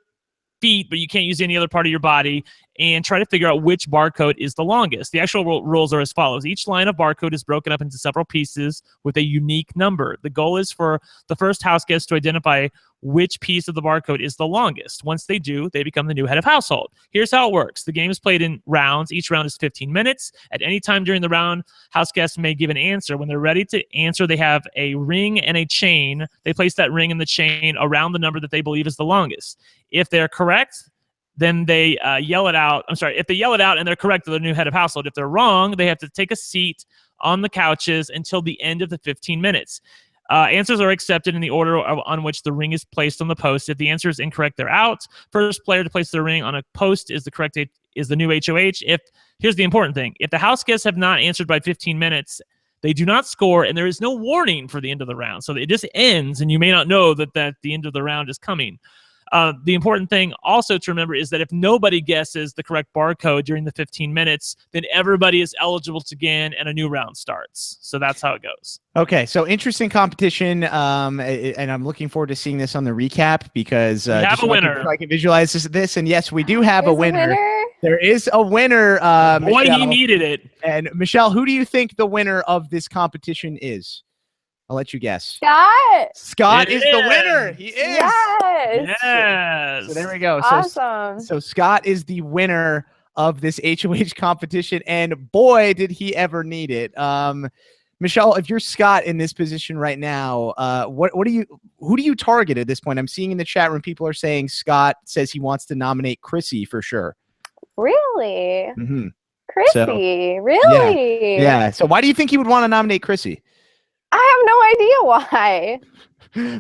feet, but you can't use any other part of your body, and try to figure out which barcode is the longest. The actual rules are as follows. Each line of barcode is broken up into several pieces with a unique number. The goal is for the first house guest to identify which piece of the barcode is the longest. Once they do, they become the new head of household. Here's how it works. The game is played in rounds. Each round is 15 minutes. At any time during the round, house guests may give an answer. When they're ready to answer, they have a ring and a chain. They place that ring and the chain around the number that they believe is the longest. If they're correct, then they yell it out. I'm sorry, if they yell it out and they're correct, they're the new head of household. If they're wrong, they have to take a seat on the couches until the end of the 15 minutes. Answers are accepted in the order on which the ring is placed on the post. If the answer is incorrect, they're out. First player to place the ring on a post is the new HOH. Here's the important thing. If the house guests have not answered by 15 minutes, they do not score, and there is no warning for the end of the round. So it just ends, and you may not know that the end of the round is coming. The important thing also to remember is that if nobody guesses the correct barcode during the 15 minutes, then everybody is eligible to again, and a new round starts. So that's how it goes. Okay, so interesting competition, and I'm looking forward to seeing this on the recap because we have a winner. I can visualize this, and yes, we do have There's a winner. There is a winner. Boy, Michelle. he needed it. And Michelle, who do you think the winner of this competition is? I'll let you guess. Scott is the winner. He is. Yes. So there we go. Awesome. So Scott is the winner of this HOH competition, and boy, did he ever need it. Michelle, if you're Scott in this position right now, who do you target at this point? I'm seeing in the chat room people are saying Scott says he wants to nominate Chrissy for sure. Really? Mm-hmm. Chrissy? Really? Yeah. So why do you think he would want to nominate Chrissy? I have no idea why.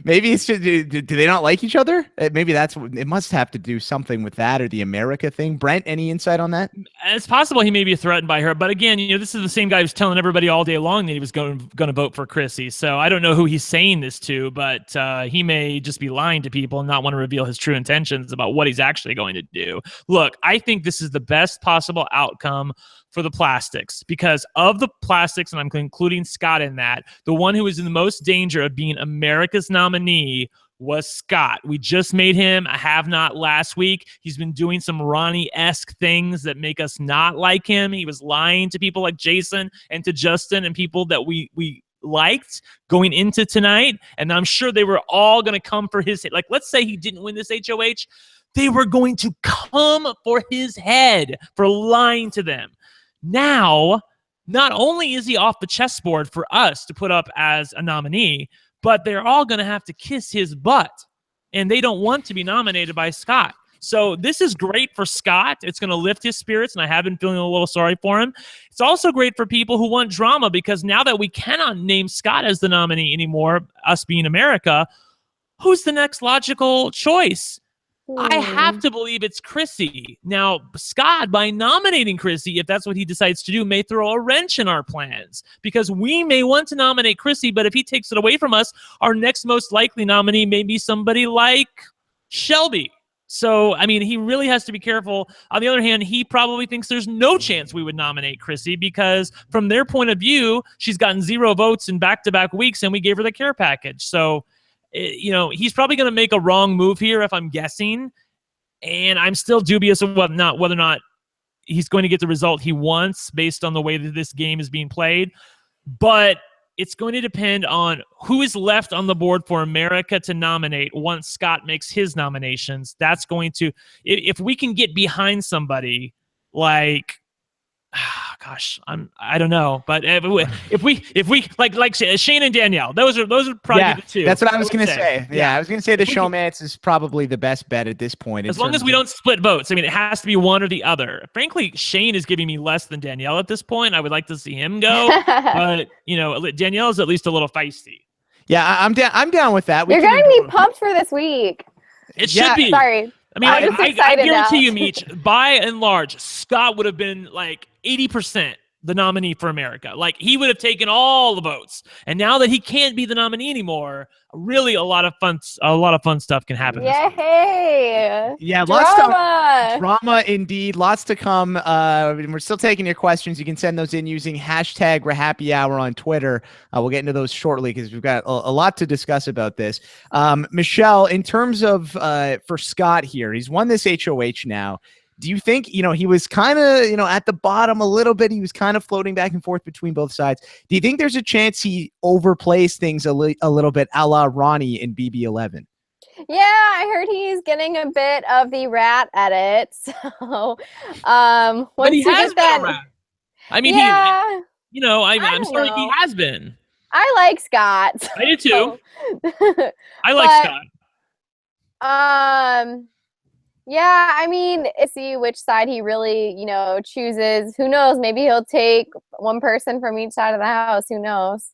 Maybe it's just, do they not like each other? Maybe it must have to do something with that or the America thing. Brent, any insight on that? It's possible he may be threatened by her, but again, this is the same guy who's telling everybody all day long that he was going to vote for Chrissy. So I don't know who he's saying this to, but he may just be lying to people and not want to reveal his true intentions about what he's actually going to do. Look, I think this is the best possible outcome for the plastics, because of the plastics, and I'm including Scott in that, the one who was in the most danger of being America's nominee was Scott. We just made him a have-not last week. He's been doing some Ronnie-esque things that make us not like him. He was lying to people like Jason and to Justin and people that we liked going into tonight, and I'm sure they were all going to come for his head. Like, let's say he didn't win this HOH. They were going to come for his head for lying to them. Now, not only is he off the chessboard for us to put up as a nominee, but they're all going to have to kiss his butt, and they don't want to be nominated by Scott. So this is great for Scott. It's going to lift his spirits, and I have been feeling a little sorry for him. It's also great for people who want drama, because now that we cannot name Scott as the nominee anymore, us being America, who's the next logical choice? I have to believe it's Chrissy. Now, Scott, by nominating Chrissy, if that's what he decides to do, may throw a wrench in our plans, because we may want to nominate Chrissy, but if he takes it away from us, our next most likely nominee may be somebody like Shelby. So, I mean, he really has to be careful. On the other hand, he probably thinks there's no chance we would nominate Chrissy, because from their point of view, she's gotten 0 votes in back-to-back weeks, and we gave her the care package. So, he's probably going to make a wrong move here, if I'm guessing, and I'm still dubious of whether or not he's going to get the result he wants based on the way that this game is being played. But it's going to depend on who is left on the board for America to nominate once Scott makes his nominations. That's going to, if we can get behind somebody like, gosh, I don't know, but if we like Shane and Danielle, those are probably the two. That's what I was going to say. Yeah, I was going to say the showmance is probably the best bet at this point. As long as we don't split votes. I mean, it has to be one or the other. Frankly, Shane is giving me less than Danielle at this point. I would like to see him go, but Danielle is at least a little feisty. Yeah, I'm down with that. You're getting me pumped for this week. It should be. Sorry. I mean, I guarantee you, Meech, by and large, Scott would have been like 80% the nominee for America. Like, he would have taken all the votes. And now that he can't be the nominee anymore, really a lot of fun stuff can happen. Yay! Yeah, drama indeed. Lots to come. We're still taking your questions. You can send those in using hashtag RHAPpy on Twitter. We'll get into those shortly because we've got a lot to discuss about this. Michelle, in terms of for Scott here, he's won this HOH now. Do you think, he was kind of, at the bottom a little bit. He was kind of floating back and forth between both sides. Do you think there's a chance he overplays things a little bit a la Ronnie in BB11? Yeah, I heard he's getting a bit of the rat edit. So, once he you has get that, been a rat. I mean, yeah, I'm sorry, he has been. I like Scott. I do too. I like Scott. Yeah, I mean, see which side he really, chooses. Who knows? Maybe he'll take one person from each side of the house. Who knows?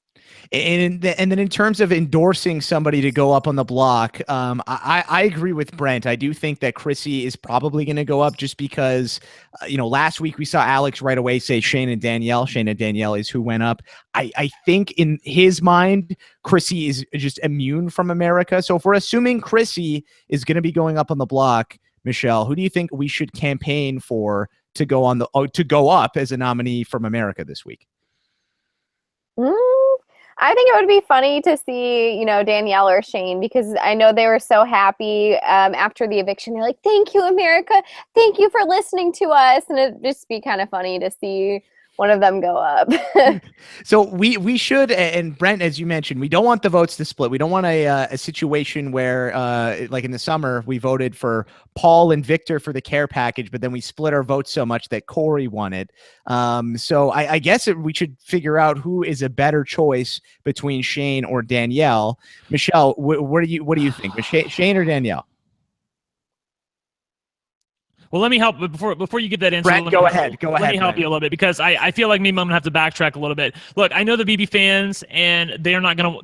And then in terms of endorsing somebody to go up on the block, I agree with Brent. I do think that Chrissy is probably going to go up just because, last week we saw Alex right away say Shane and Danielle. Shane and Danielle is who went up. I think in his mind, Chrissy is just immune from America. So if we're assuming Chrissy is going to be going up on the block, Michelle, who do you think we should campaign for to go up as a nominee from America this week? I think it would be funny to see, Danielle or Shane, because I know they were so happy after the eviction. They're like, "Thank you, America. Thank you for listening to us." And it'd just be kind of funny to see one of them go up. So we should, and Brent, as you mentioned, we don't want the votes to split. We don't want a situation where, like in the summer, we voted for Paul and Victor for the care package, but then we split our votes so much that Corey won it. So I guess we should figure out who is a better choice between Shane or Danielle. Michelle, what do you think? Shane or Danielle? Well, let me help before you get that answer. Brent, go ahead. Let me help you a little bit because I feel like maybe I'm gonna have to backtrack a little bit. Look, I know the BB fans, and they're not gonna.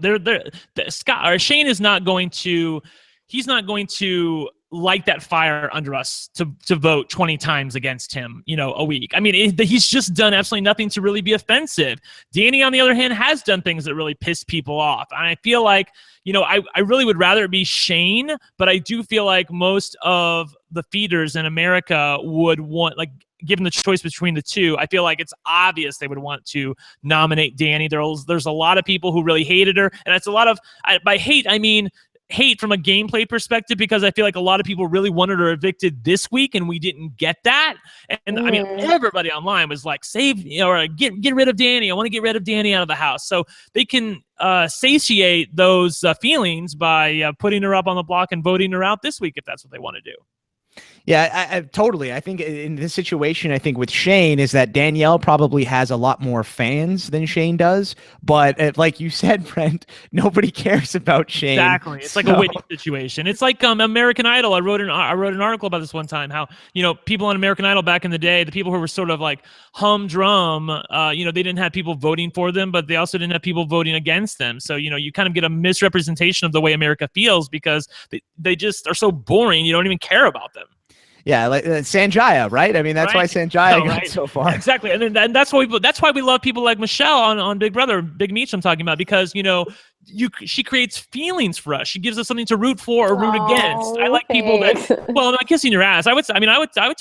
Shane is not going to. He's not going to light that fire under us to vote 20 times against him, a week. I mean, he's just done absolutely nothing to really be offensive. Danny, on the other hand, has done things that really piss people off. And I feel like, I really would rather it be Shane, but I do feel like most of the feeders in America would want, like, given the choice between the two, I feel like it's obvious they would want to nominate Danny. There's a lot of people who really hated her. And it's a lot of, by hate, I mean, hate from a gameplay perspective, because I feel like a lot of people really wanted her evicted this week and we didn't get that. And I mean, everybody online was like, save, or get rid of Danny. I want to get rid of Danny out of the house. So they can satiate those feelings by putting her up on the block and voting her out this week if that's what they want to do. Yeah, I totally. I think in this situation, I think with Shane is that Danielle probably has a lot more fans than Shane does. But like you said, Brent, nobody cares about Shane. Exactly. It's like a Whitney situation. It's like American Idol. I wrote an article about this one time, how, people on American Idol back in the day, the people who were sort of like humdrum, they didn't have people voting for them, but they also didn't have people voting against them. So, you kind of get a misrepresentation of the way America feels because they just are so boring. You don't even care about them. Yeah, like Sanjaya, right? I mean, that's why Sanjaya got so far. Exactly, and that's why we love people like Michelle on Big Brother, Big Meech. I'm talking about because she creates feelings for us. She gives us something to root for or root against. I like people that. Well, I'm not kissing your ass. I would tell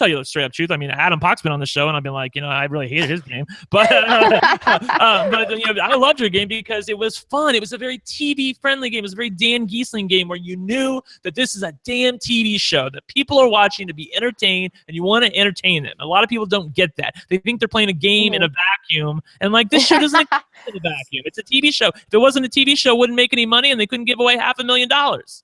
you the straight up truth. I mean, Adam Pock's been on the show, and I've been like, I really hated his game, but I loved your game because it was fun. It was a very TV friendly game. It was a very Dan Giesling game where you knew that this is a damn TV show that people are watching to be entertained, and you want to entertain them. A lot of people don't get that. They think they're playing a game in a vacuum, and like this show doesn't exist in a vacuum. It's a TV show. If it wasn't a TV show, it wouldn't make any money, and they couldn't give away $500,000.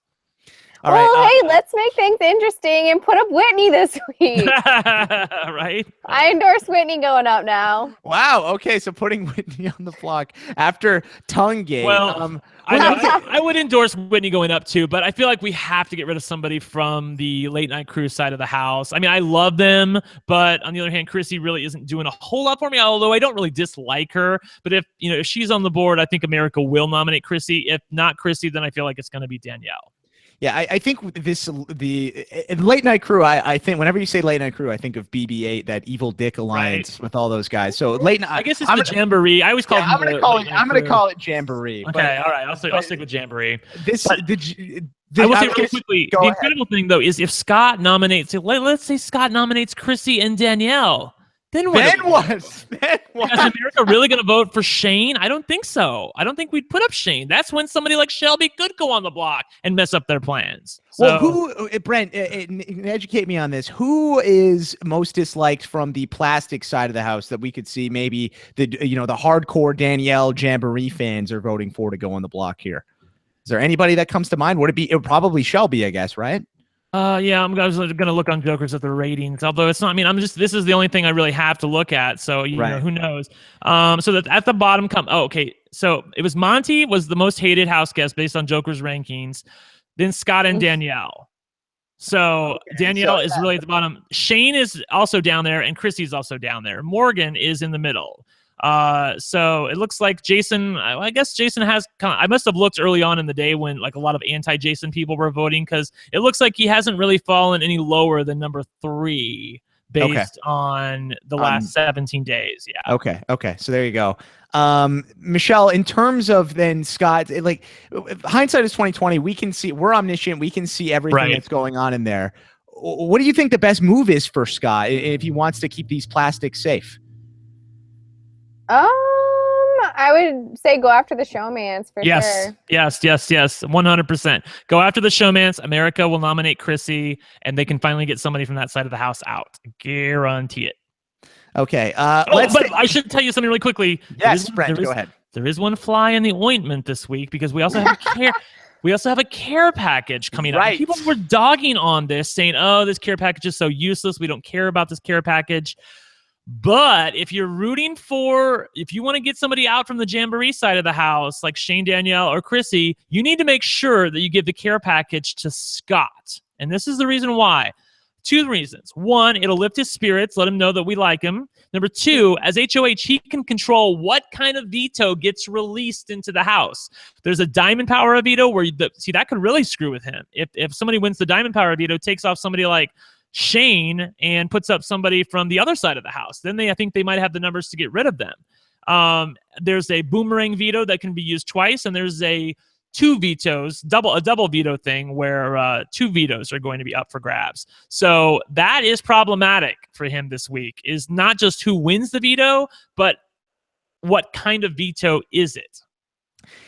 All right, hey, let's make things interesting and put up Whitney this week. Right? I endorse Whitney going up now. Wow. Okay, so putting Whitney on the block after tongue game. Well, I would endorse Whitney going up too, but I feel like we have to get rid of somebody from the late night crew side of the house. I mean, I love them, but on the other hand, Chrissy really isn't doing a whole lot for me, although I don't really dislike her. But if she's on the board, I think America will nominate Chrissy. If not Chrissy, then I feel like it's going to be Danielle. Yeah, I think the late night crew. I think whenever you say late night crew, I think of BB-8, that evil dick alliance with all those guys. So late night. I guess it's the Jamboree. I always call it. I'm gonna call it Jamboree. Okay, all right. I'll stick with Jamboree. I will say really quickly. The incredible thing though is if Scott nominates, let's say Scott nominates Chrissy and Danielle. Then what? Is America really going to vote for Shane? I don't think so. I don't think we'd put up Shane. That's when somebody like Shelby could go on the block and mess up their plans. So, well, Brent, educate me on this. Who is most disliked from the plastic side of the house that we could see maybe the hardcore Danielle Jamboree fans are voting for to go on the block here? Is there anybody that comes to mind? Would it probably Shelby, I guess, right? Yeah, I was going to look on Jokers at the ratings, although it's not. I mean, this is the only thing I really have to look at. So you know, who knows? So that at the bottom okay. So it was Monty was the most hated house guest based on Jokers rankings, then Scott and Danielle. So Danielle is really at the bottom. Shane is also down there, and Chrissy's also down there. Morgan is in the middle. So it looks like Jason, I guess Jason has I must have looked early on in the day when like a lot of anti-Jason people were voting, because it looks like he hasn't really fallen any lower than number 3 based on the last 17 days. Yeah. Okay. So there you go. Michelle, in terms of then Scott, like hindsight is 2020. We can see, we're omniscient. We can see everything that's going on in there. What do you think the best move is for Scott if he wants to keep these plastics safe? I would say go after the showmans for sure. Yes, 100%. Go after the showmans. America will nominate Chrissy, and they can finally get somebody from that side of the house out. Guarantee it. Okay. But I should tell you something really quickly. Yes, Brent, go ahead. There is one fly in the ointment this week because we also have a care. We also have a care package coming up. People were dogging on this, saying, "Oh, this care package is so useless. We don't care about this care package." But if you're if you want to get somebody out from the Jamboree side of the house, like Shane, Danielle, or Chrissy, you need to make sure that you give the care package to Scott. And this is the reason why. 2 reasons. 1, it'll lift his spirits, let him know that we like him. Number 2, as HOH, he can control what kind of veto gets released into the house. There's a diamond power veto where, that could really screw with him. If somebody wins the diamond power veto, takes off somebody like Shane and puts up somebody from the other side of the house, then I think they might have the numbers to get rid of them. There's a boomerang veto that can be used twice, and there's a 2 vetoes, a double veto thing where 2 vetoes are going to be up for grabs. So that is problematic for him this week, is not just who wins the veto, but what kind of veto is it?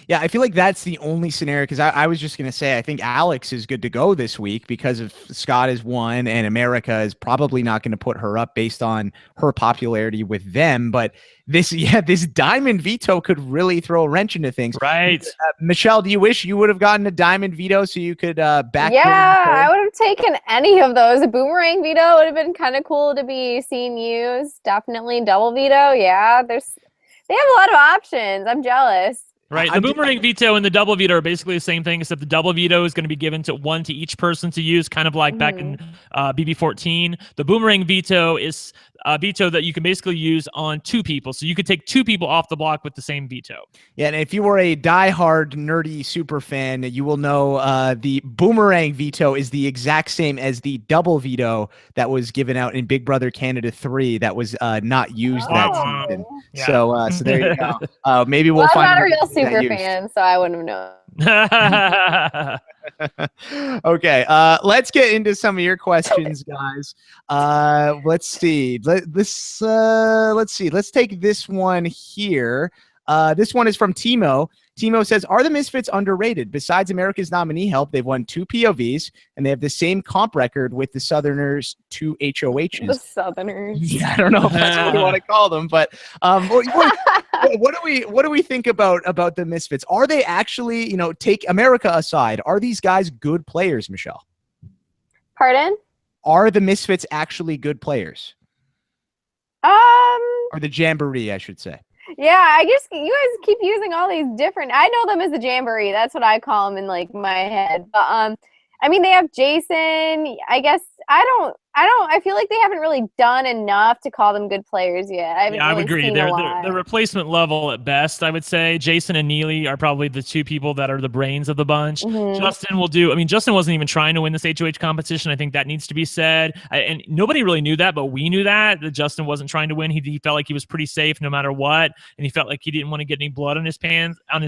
Yeah, I feel like that's the only scenario, because I was just going to say I think Alex is good to go this week because of Scott is 1 and America is probably not going to put her up based on her popularity with them. But this diamond veto could really throw a wrench into things. Right. Michelle, do you wish you would have gotten a diamond veto so you could back? Yeah, I would have taken any of those. A boomerang veto would have been kind of cool to be seen used. Definitely double veto. Yeah, they have a lot of options. I'm jealous. Right. The boomerang veto and the double veto are basically the same thing, except the double veto is going to be given to 1 to each person to use, kind of like back in BB14. The boomerang veto is a veto that you can basically use on 2 people. So you could take 2 people off the block with the same veto. Yeah, and if you were a diehard nerdy super fan, you will know the boomerang veto is the exact same as the double veto that was given out in Big Brother Canada 3 that was not used that season. Yeah. So there you go. Maybe we'll find. I'm not a real super fan, so I wouldn't have known. Okay, let's get into some of your questions, guys. Let's see. Let's see. Let's take this one here. This one is from Timo. Timo says, are the Misfits underrated? Besides America's nominee help, they've won 2 POVs, and they have the same comp record with the Southerners 2 HOHs. The Southerners. Yeah, I don't know if that's what you want to call them, but what do we think about the Misfits? Are they actually, take America aside, are these guys good players, Michelle? Pardon? Are the Misfits actually good players? Or the Jamboree, I should say. Yeah, I guess you guys keep using all these different. I know them as the Jamboree. That's what I call them in like my head. But I mean, they have Jason. I guess I I feel like they haven't really done enough to call them good players yet. I would agree. They're replacement level at best, I would say. Jason and Neely are probably the two people that are the brains of the bunch. Mm-hmm. Justin wasn't even trying to win this HOH competition. I think that needs to be said. And nobody really knew that, but we knew that Justin wasn't trying to win. He felt like he was pretty safe no matter what, and he felt like he didn't want to get any blood on his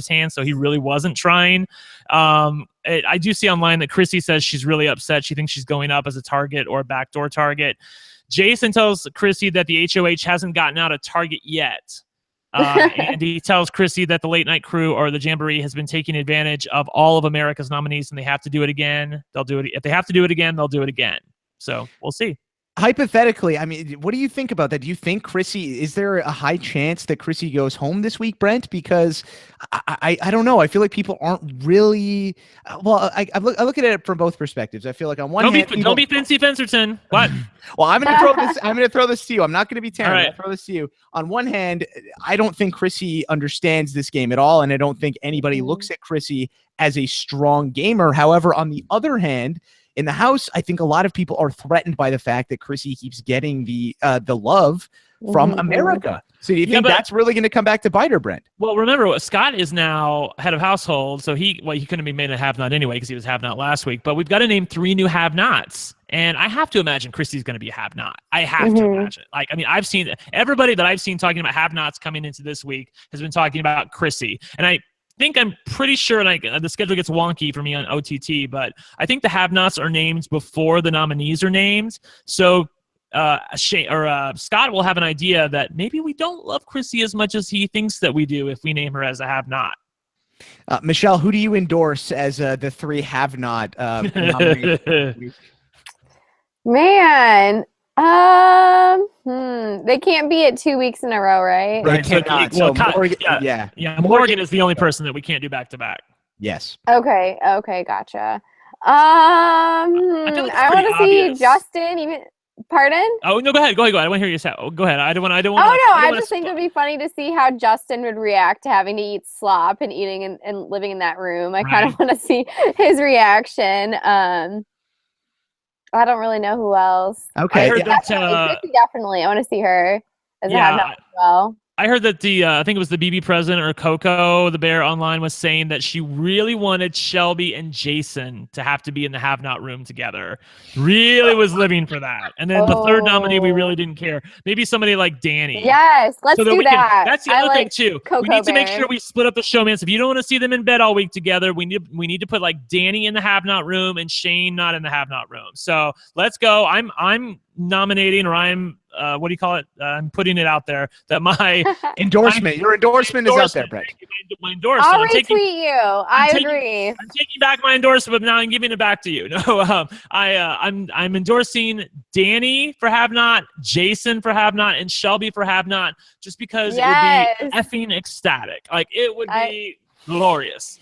hands, so he really wasn't trying. I do see online that Chrissy says she's really upset. She thinks she's going up as a target or a backdoor target. Jason tells Chrissy that the HOH hasn't gotten out a target yet. And he tells Chrissy that the late night crew or the Jamboree has been taking advantage of all of America's nominees and they have to do it again. They'll do it. If they have to do it again, they'll do it again. So we'll see. Hypothetically, I mean, what do you think about that? Do you think is there a high chance that Chrissy goes home this week, Brent? Because I don't know. I feel like people aren't really, well, I look at it from both perspectives. I feel like on one hand, don't be Fancy Fencerton. What? Well, I'm going to throw this to you. I'm not going to be Taryn. Right. I'm going to throw this to you. On one hand, I don't think Chrissy understands this game at all. And I don't think anybody looks at Chrissy as a strong gamer. However, on the other hand, in the house, I think a lot of people are threatened by the fact that Chrissy keeps getting the love from America. So do you think that's really going to come back to bite her, Brent? Well, remember, Scott is now head of household, so he couldn't be made a have-not anyway because he was have-not last week. But we've got to name 3 new have-nots. And I have to imagine Chrissy's going to be a have-not. I have to imagine. Like, I mean, I've seen everybody that I've seen talking about have-nots coming into this week has been talking about Chrissy. And I'm pretty sure, like, the schedule gets wonky for me on OTT, but I think the have-nots are named before the nominees are named. So Scott will have an idea that maybe we don't love Chrissy as much as he thinks that we do if we name her as a have-not. Michelle, who do you endorse as the 3 have-not nominees? Man. They can't be at 2 weeks in a row, right? They cannot. So Morgan, Morgan is the only person that we can't do back to back. Yes. Okay, gotcha. I want to see Justin. Even pardon? Oh no, go ahead. I want to hear you say. Oh, go ahead. I don't want. I just think it'd be funny to see how Justin would react to having to eat slop and eating and living in that room. I kind of want to see his reaction. I don't really know who else. Okay. I heard that, definitely. I want to see her as a have-not as well. I heard that I think it was the BB president or Coco, the bear online, was saying that she really wanted Shelby and Jason to have to be in the have-not room together. Really was living for that. And then the third nominee, we really didn't care. Maybe somebody like Danny. Yes, let's do that. That's the other thing too. We need to make sure we split up the showmans. If you don't want to see them in bed all week together, we need to put like Danny in the have-not room and Shane not in the have-not room. So let's go. I'm nominating, or I'm what do you call it? I'm putting it out there that my endorsement. Your endorsement is out there, Brent. My endorsement. I'll retweet you. I agree. I'm taking back my endorsement, but now I'm giving it back to you. No, I'm endorsing Danny for have not, Jason for have not, and Shelby for have not, just because it would be effing ecstatic. Like it would be glorious.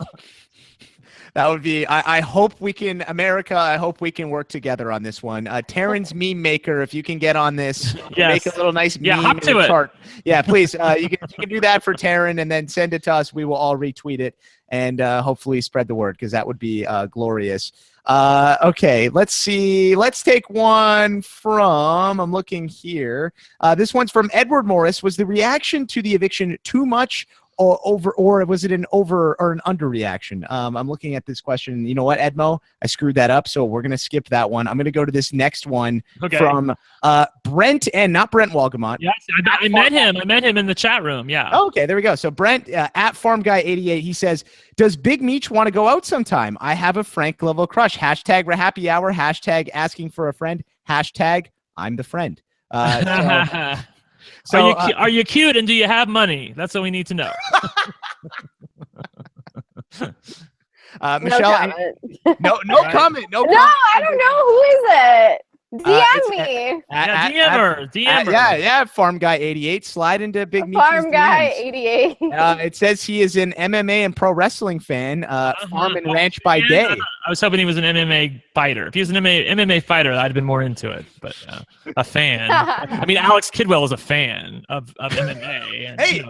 That would be, I hope we can, America, I hope we can work together on this one. Taryn's meme maker, if you can get on this, make a little nice meme hop to it. chart. Yeah, please. You can do that for Taryn and then send it to us. We will all retweet it and hopefully spread the word because that would be glorious. Okay, let's see. Let's take one from, I'm looking here. This one's from Edward Morris. Was the reaction to the eviction too much or was it an over or an under reaction? I'm looking at this question. You know what, Edmo? I screwed that up, so we're gonna skip that one. I'm gonna go to this next one from Brent, and not Brent Wolgamott. Yes, I met him. I met him in the chat room. Yeah. Oh, okay, there we go. So Brent at FarmGuy88, he says, "Does Big Meech want to go out sometime? I have a Frank level crush. Hashtag RHAPpy hour. Hashtag asking for a friend. Hashtag I'm the friend." So, are you cute and do you have money? That's what we need to know. Michelle, no comment. No, I don't know. Who is it? DM me. DM her. Yeah, FarmGuy88. Slide into Big Meech's FarmGuy88. It says he is an MMA and pro wrestling fan. Farm and ranch by day. I was hoping he was an MMA fighter. If he was an MMA fighter, I'd have been more into it. But a fan. I mean, Alex Kidwell is a fan of MMA. And, hey!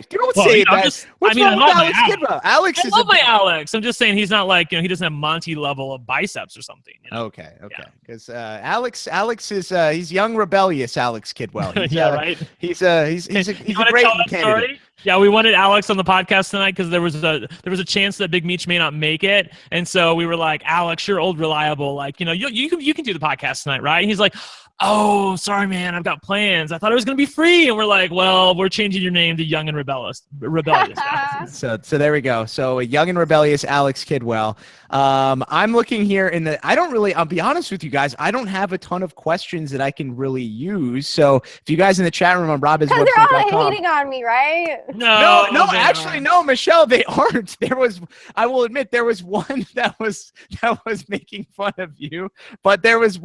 Don't say that. What's wrong with Alex Kidwell? Alex is I love my Alex. I'm just saying he's not like, he doesn't have Monty level of biceps or something. Okay. Because Alex is he's young, rebellious Alex Kidwell. He's, Yeah, right. He's a great candidate. Story? Yeah, we wanted Alex on the podcast tonight because there was a chance that Big Meech may not make it, and so we were like, Alex, you're old reliable, like, you know, you can do the podcast tonight, right? And he's like, oh, sorry, man, I've got plans. I thought it was gonna be free, and we're like, well, we're changing your name to Young and Rebellious guys. So there we go. So a young and rebellious Alex Kidwell. I'm looking here I'll be honest with you guys, I don't have a ton of questions that I can really use. So if you guys in the chat room on Because they're all hating on me, right? No, actually, no, Michelle, they aren't. I will admit, there was one that was making fun of you, but there was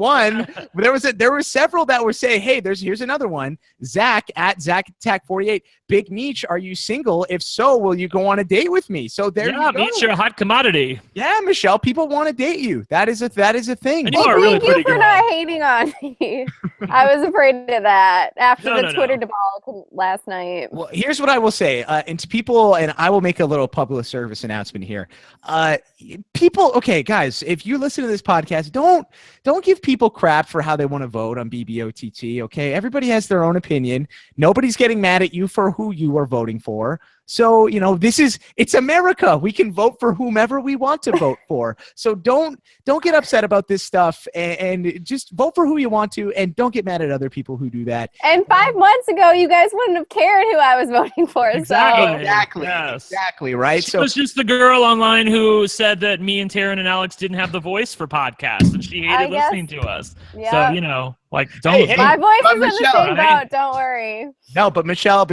several that were saying, hey, here's another one. Zach at ZachAttack48. Big Meech, are you single? If so, will you go on a date with me? So there you go. Meech, you're a hot commodity. Yeah, Michelle, people want to date you. That is a thing. And you are really pretty girl. Thank you for not hating on me. I was afraid of that after the Twitter debacle last night. Well, here's what I will say, and to people, and I will make a little public service announcement here. People, okay, guys, if you listen to this podcast, don't give people crap for how they want to vote on BBOTT. Okay, everybody has their own opinion. Nobody's getting mad at you for who you are voting for. So, you know, it's America. We can vote for whomever we want to vote for. So don't get upset about this stuff, and just vote for who you want to, and don't get mad at other people who do that. And 5 months ago, you guys wouldn't have cared who I was voting for. Exactly. Exactly, right? She was just the girl online who said that me and Taryn and Alex didn't have the voice for podcasts, and she hated listening to us. Yeah. So, you know, like, don't. Hey, my voice is in the same right? boat. Don't worry. No, but Michelle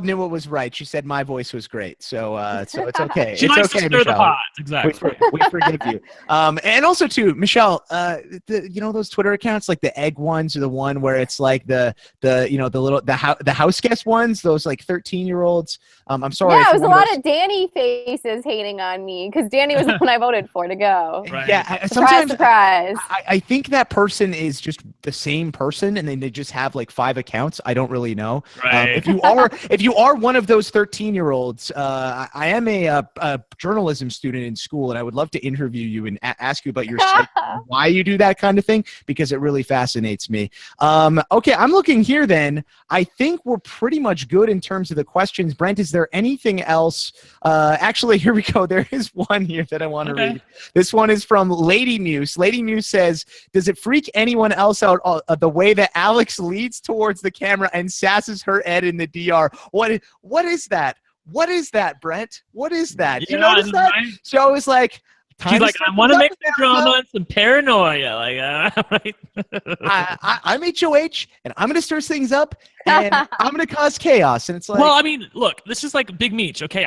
knew it was right. She said my voice was great, so it's okay. She it's likes okay, to stir Michelle. the pot. Exactly. We forgive you. And also too, Michelle, you know those Twitter accounts, like the egg ones, or the one where it's like the house guest ones, those like 13-year-olds. I'm sorry. Yeah, it was a lot of Danny faces hating on me because Danny was the one I voted for to go. Right. Yeah, surprise. I think that person is just the same person, and then they just have like 5 accounts. I don't really know. Right. If you are one of those 13-year-olds, I am a journalism student in school, and I would love to interview you and ask you about your site, why you do that kind of thing, because it really fascinates me. Okay, I'm looking here then. I think we're pretty much good in terms of the questions. Brent, is there anything else? Actually, here we go. There is one here that I want to read. This one is from Lady Muse. Lady Muse says, does it freak anyone else out the way that Alex leads towards the camera and sasses her Ed in the DR? What is that? What is that, Brent? What is that? Do you notice that? Right? She always like, she's like, I want to make some drama and some paranoia. Like, right? I'm HOH, and I'm going to stir things up, and I'm going to cause chaos. And it's like, well, I mean, look, this is like Big Meech, okay?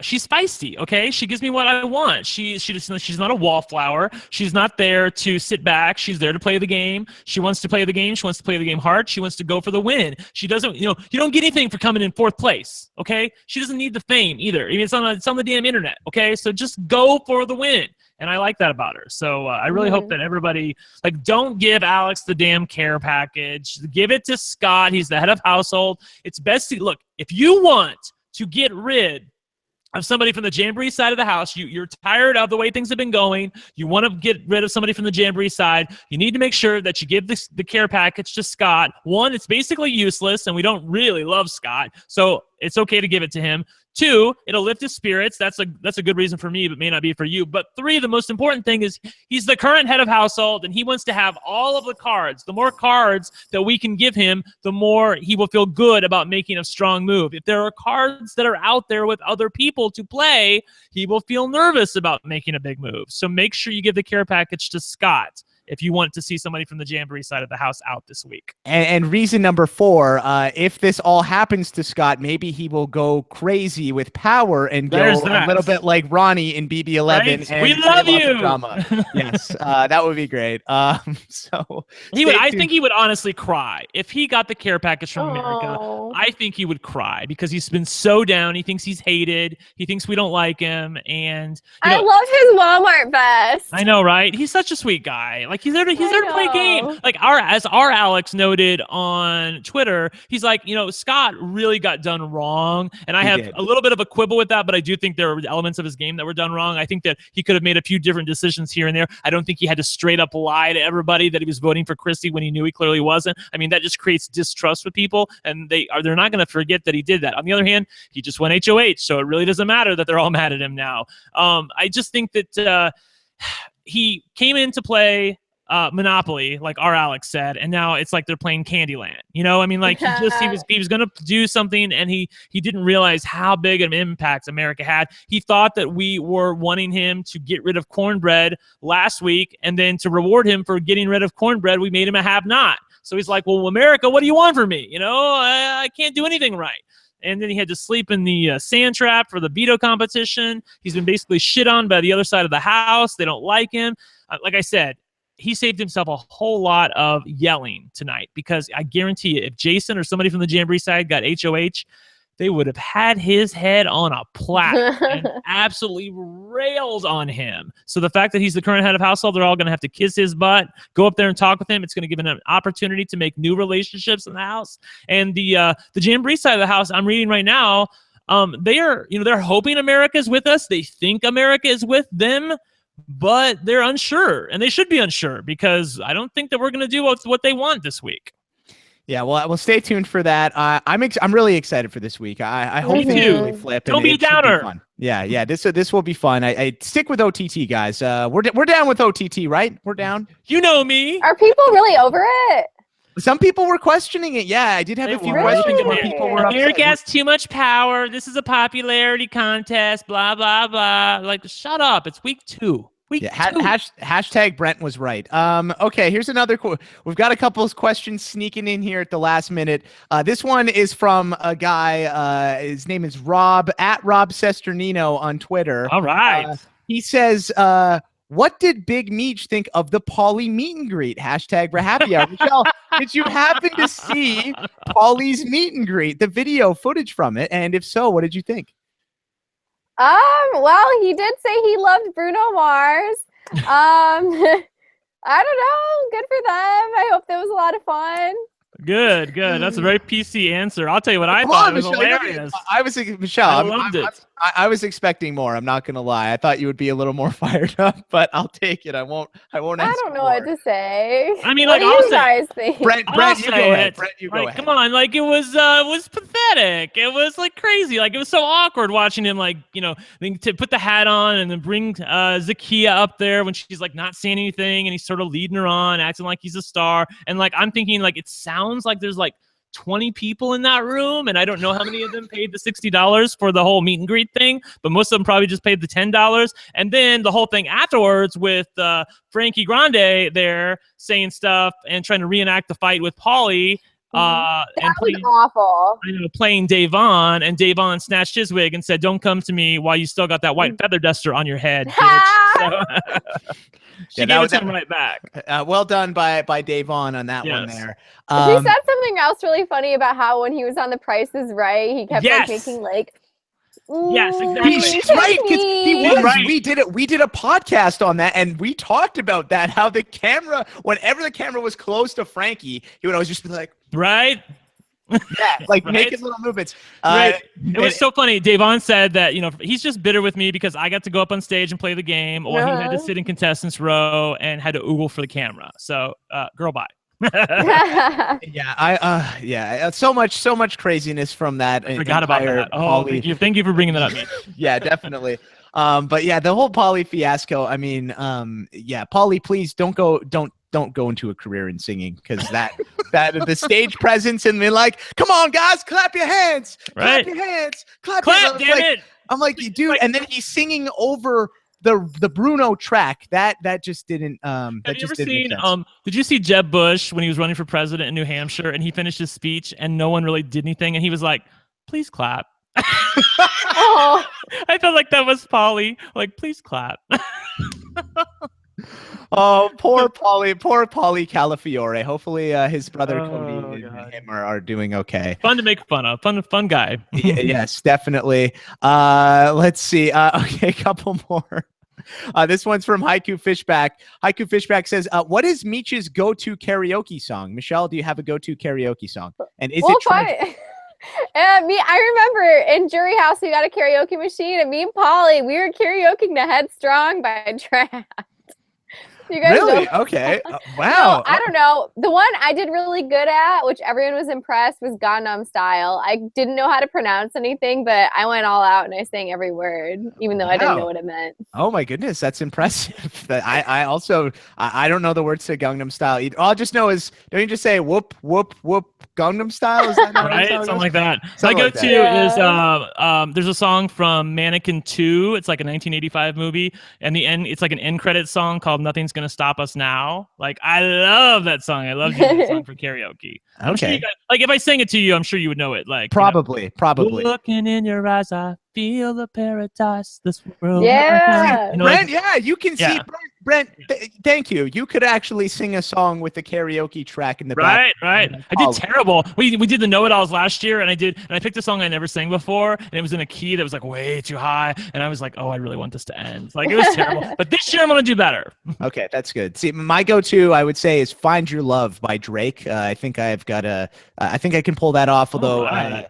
She's feisty, okay? She gives me what I want. She's not a wallflower. She's not there to sit back. She's there to play the game. She wants to play the game. She wants to play the game hard. She wants to go for the win. She doesn't, you don't get anything for coming in 4th place, okay? She doesn't need the fame either. I mean, it's on the damn internet, okay? So just go for the win. And I like that about her. So I really hope that everybody, don't give Alex the damn care package. Give it to Scott. He's the head of household. It's best to, look, if you want to get rid of somebody from the Jamboree side of the house, you're tired of the way things have been going, you want to get rid of somebody from the Jamboree side, you need to make sure that you give the care package to Scott. One, it's basically useless, and we don't really love Scott, so it's okay to give it to him. 2, it'll lift his spirits. That's a good reason for me, but may not be for you. But 3, the most important thing is he's the current head of household, and he wants to have all of the cards. The more cards that we can give him, the more he will feel good about making a strong move. If there are cards that are out there with other people to play, he will feel nervous about making a big move. So make sure you give the care package to Scott if you want to see somebody from the Jamboree side of the house out this week. And reason number 4, if this all happens to Scott, maybe he will go crazy with power and go a little bit like Ronnie in BB11. Right? And we love you. Drama. Yes, that would be great. So I think he would honestly cry if he got the care package from America. I think he would cry because he's been so down. He thinks he's hated. He thinks we don't like him. And I love his Walmart vest. I know, right? He's such a sweet guy. Like he's there to play a game. Like as our Alex noted on Twitter, he's like, Scott really got done wrong. And I have a little bit of a quibble with that, but I do think there were elements of his game that were done wrong. I think that he could have made a few different decisions here and there. I don't think he had to straight up lie to everybody that he was voting for Christie when he knew he clearly wasn't. I mean, that just creates distrust with people, and they're not going to forget that he did that. On the other hand, he just won HOH, so it really doesn't matter that they're all mad at him now. I just think that he came in to play Monopoly, like our Alex said, and now it's like they're playing Candyland. I mean, like he was going to do something, and he didn't realize how big of an impact America had. He thought that we were wanting him to get rid of cornbread last week, and then to reward him for getting rid of cornbread, we made him a have-not. So he's like, well, America, what do you want from me? I can't do anything right. And then he had to sleep in the sand trap for the veto competition. He's been basically shit on by the other side of the house. They don't like him. Like I said, he saved himself a whole lot of yelling tonight, because I guarantee you, if Jason or somebody from the Jamboree side got HOH, they would have had his head on a plaque and absolutely railed on him. So the fact that he's the current head of household, they're all going to have to kiss his butt, go up there and talk with him. It's going to give him an opportunity to make new relationships in the house. And the Jamboree side of the house, I'm reading right now, they're hoping America is with us. They think America is with them, but they're unsure, and they should be unsure, because I don't think that we're going to do what they want this week. Yeah, well, we'll stay tuned for that. I'm really excited for this week. I hope things really flip. Don't be a downer. Yeah. This will be fun. I stick with OTT, guys. We're down with OTT, right? We're down. You know me. Are people really over it? Some people were questioning it. Yeah, I did have a few questions where people were upset. America has too much power. This is a popularity contest. Blah blah blah. Like, shut up. It's week 2. Hashtag Brent was right. Okay, here's another. We've got a couple of questions sneaking in here at the last minute. This one is from a guy. His name is Rob, at Rob Sesternino on Twitter. All right. He says, what did Big Meech think of the Paulie meet and greet? Hashtag RHAPpy. Michelle, did you happen to see Paulie's meet and greet, the video footage from it? And if so, what did you think? Well, he did say he loved Bruno Mars. I don't know. Good for them. I hope that was a lot of fun. Good. That's a very PC answer. I'll tell you what I thought. It was hilarious. I was expecting more. I'm not gonna lie. I thought you would be a little more fired up, but I'll take it. I won't. I don't know what to say. I mean, what like, do you guys think? Brent, you go ahead. Brent, you go ahead. Come on, like, it was pathetic. It was like crazy. Like, it was so awkward watching him, like, to put the hat on and then bring Zakiya up there when she's like not saying anything, and he's sort of leading her on, acting like he's a star. And like, I'm thinking, like, it sounds like there's like 20 people in that room, and I don't know how many of them paid the $60 for the whole meet and greet thing, but most of them probably just paid the $10. And then the whole thing afterwards with Frankie Grande there saying stuff and trying to reenact the fight with Paulie. That was awful. Playing Davon, and Davon snatched his wig and said, "Don't come to me while you still got that white feather duster on your head, bitch." So, she gave it to him right back. Well done by Davon on that one there. He said something else really funny about how when he was on The Price is Right, he kept like making like. Yes, exactly. She's right, because he was. Right. We did a podcast on that, and we talked about that. How the camera, whenever the camera was close to Frankie, he would always just be like, right. Yeah, like making little movements. Right. It was so funny. Davon said that he's just bitter with me because I got to go up on stage and play the game, or he had to sit in contestants row and had to oogle for the camera. So, girl, bye. So much craziness from that. I forgot about that. Oh, thank you for bringing that up, man. Yeah, definitely. But yeah, the whole Paulie fiasco. I mean, Paulie, please don't go into a career in singing, because that the stage presence and then like, come on guys, clap your hands, clap your hands, clap damn it. I'm like, dude, and then he's singing over the Bruno track. That just didn't Have you ever seen did you see Jeb Bush when he was running for president in New Hampshire, and he finished his speech and no one really did anything, and he was like, please clap. Oh. I felt like that was Paulie, like, please clap. Oh, poor Paulie Calafiore. Hopefully his brother Cody and him are doing okay. Fun to make fun of. Fun guy. Yes, definitely. Let's see. Okay, a couple more. This one's from Haiku Fishback. Haiku Fishback says, what is Meech's go-to karaoke song? Michelle, do you have a go-to karaoke song? And is it fine. I remember in Jury House we got a karaoke machine, and me and Paulie, we were karaokeing to Headstrong by RHAP. You guys really? know? Okay. Wow. No, I don't know. The one I did really good at, which everyone was impressed, was Gangnam Style. I didn't know how to pronounce anything, but I went all out and I sang every word, even though I didn't know what it meant. Oh my goodness, that's impressive. I also don't know the words to Gangnam Style either. All I just know is, don't you just say whoop whoop whoop Gangnam Style? Is that right? Something like that. My go-to is there's a song from Mannequin 2. It's like a 1985 movie, and the end. It's like an end credit song called "Nothing's Gonna Stop Us Now." Like I love that song. I love using that song for karaoke. I'm sure you guys, like if I sang it to you, I'm sure you would know it. Like probably. Looking in your eyes, I feel the paradise. This world. Yeah. You know, Brent, you can see Brent. Thank you. You could actually sing a song with the karaoke track in the back. Right. I did terrible. We did the know-it-alls last year, and I picked a song I never sang before, and it was in a key that was like way too high, and I was like, oh, I really want this to end. Like it was terrible. But this year I'm gonna do better. Okay, that's good. See, my go-to I would say is "Find Your Love" by Drake. I think I've got I think I can pull that off. Although, the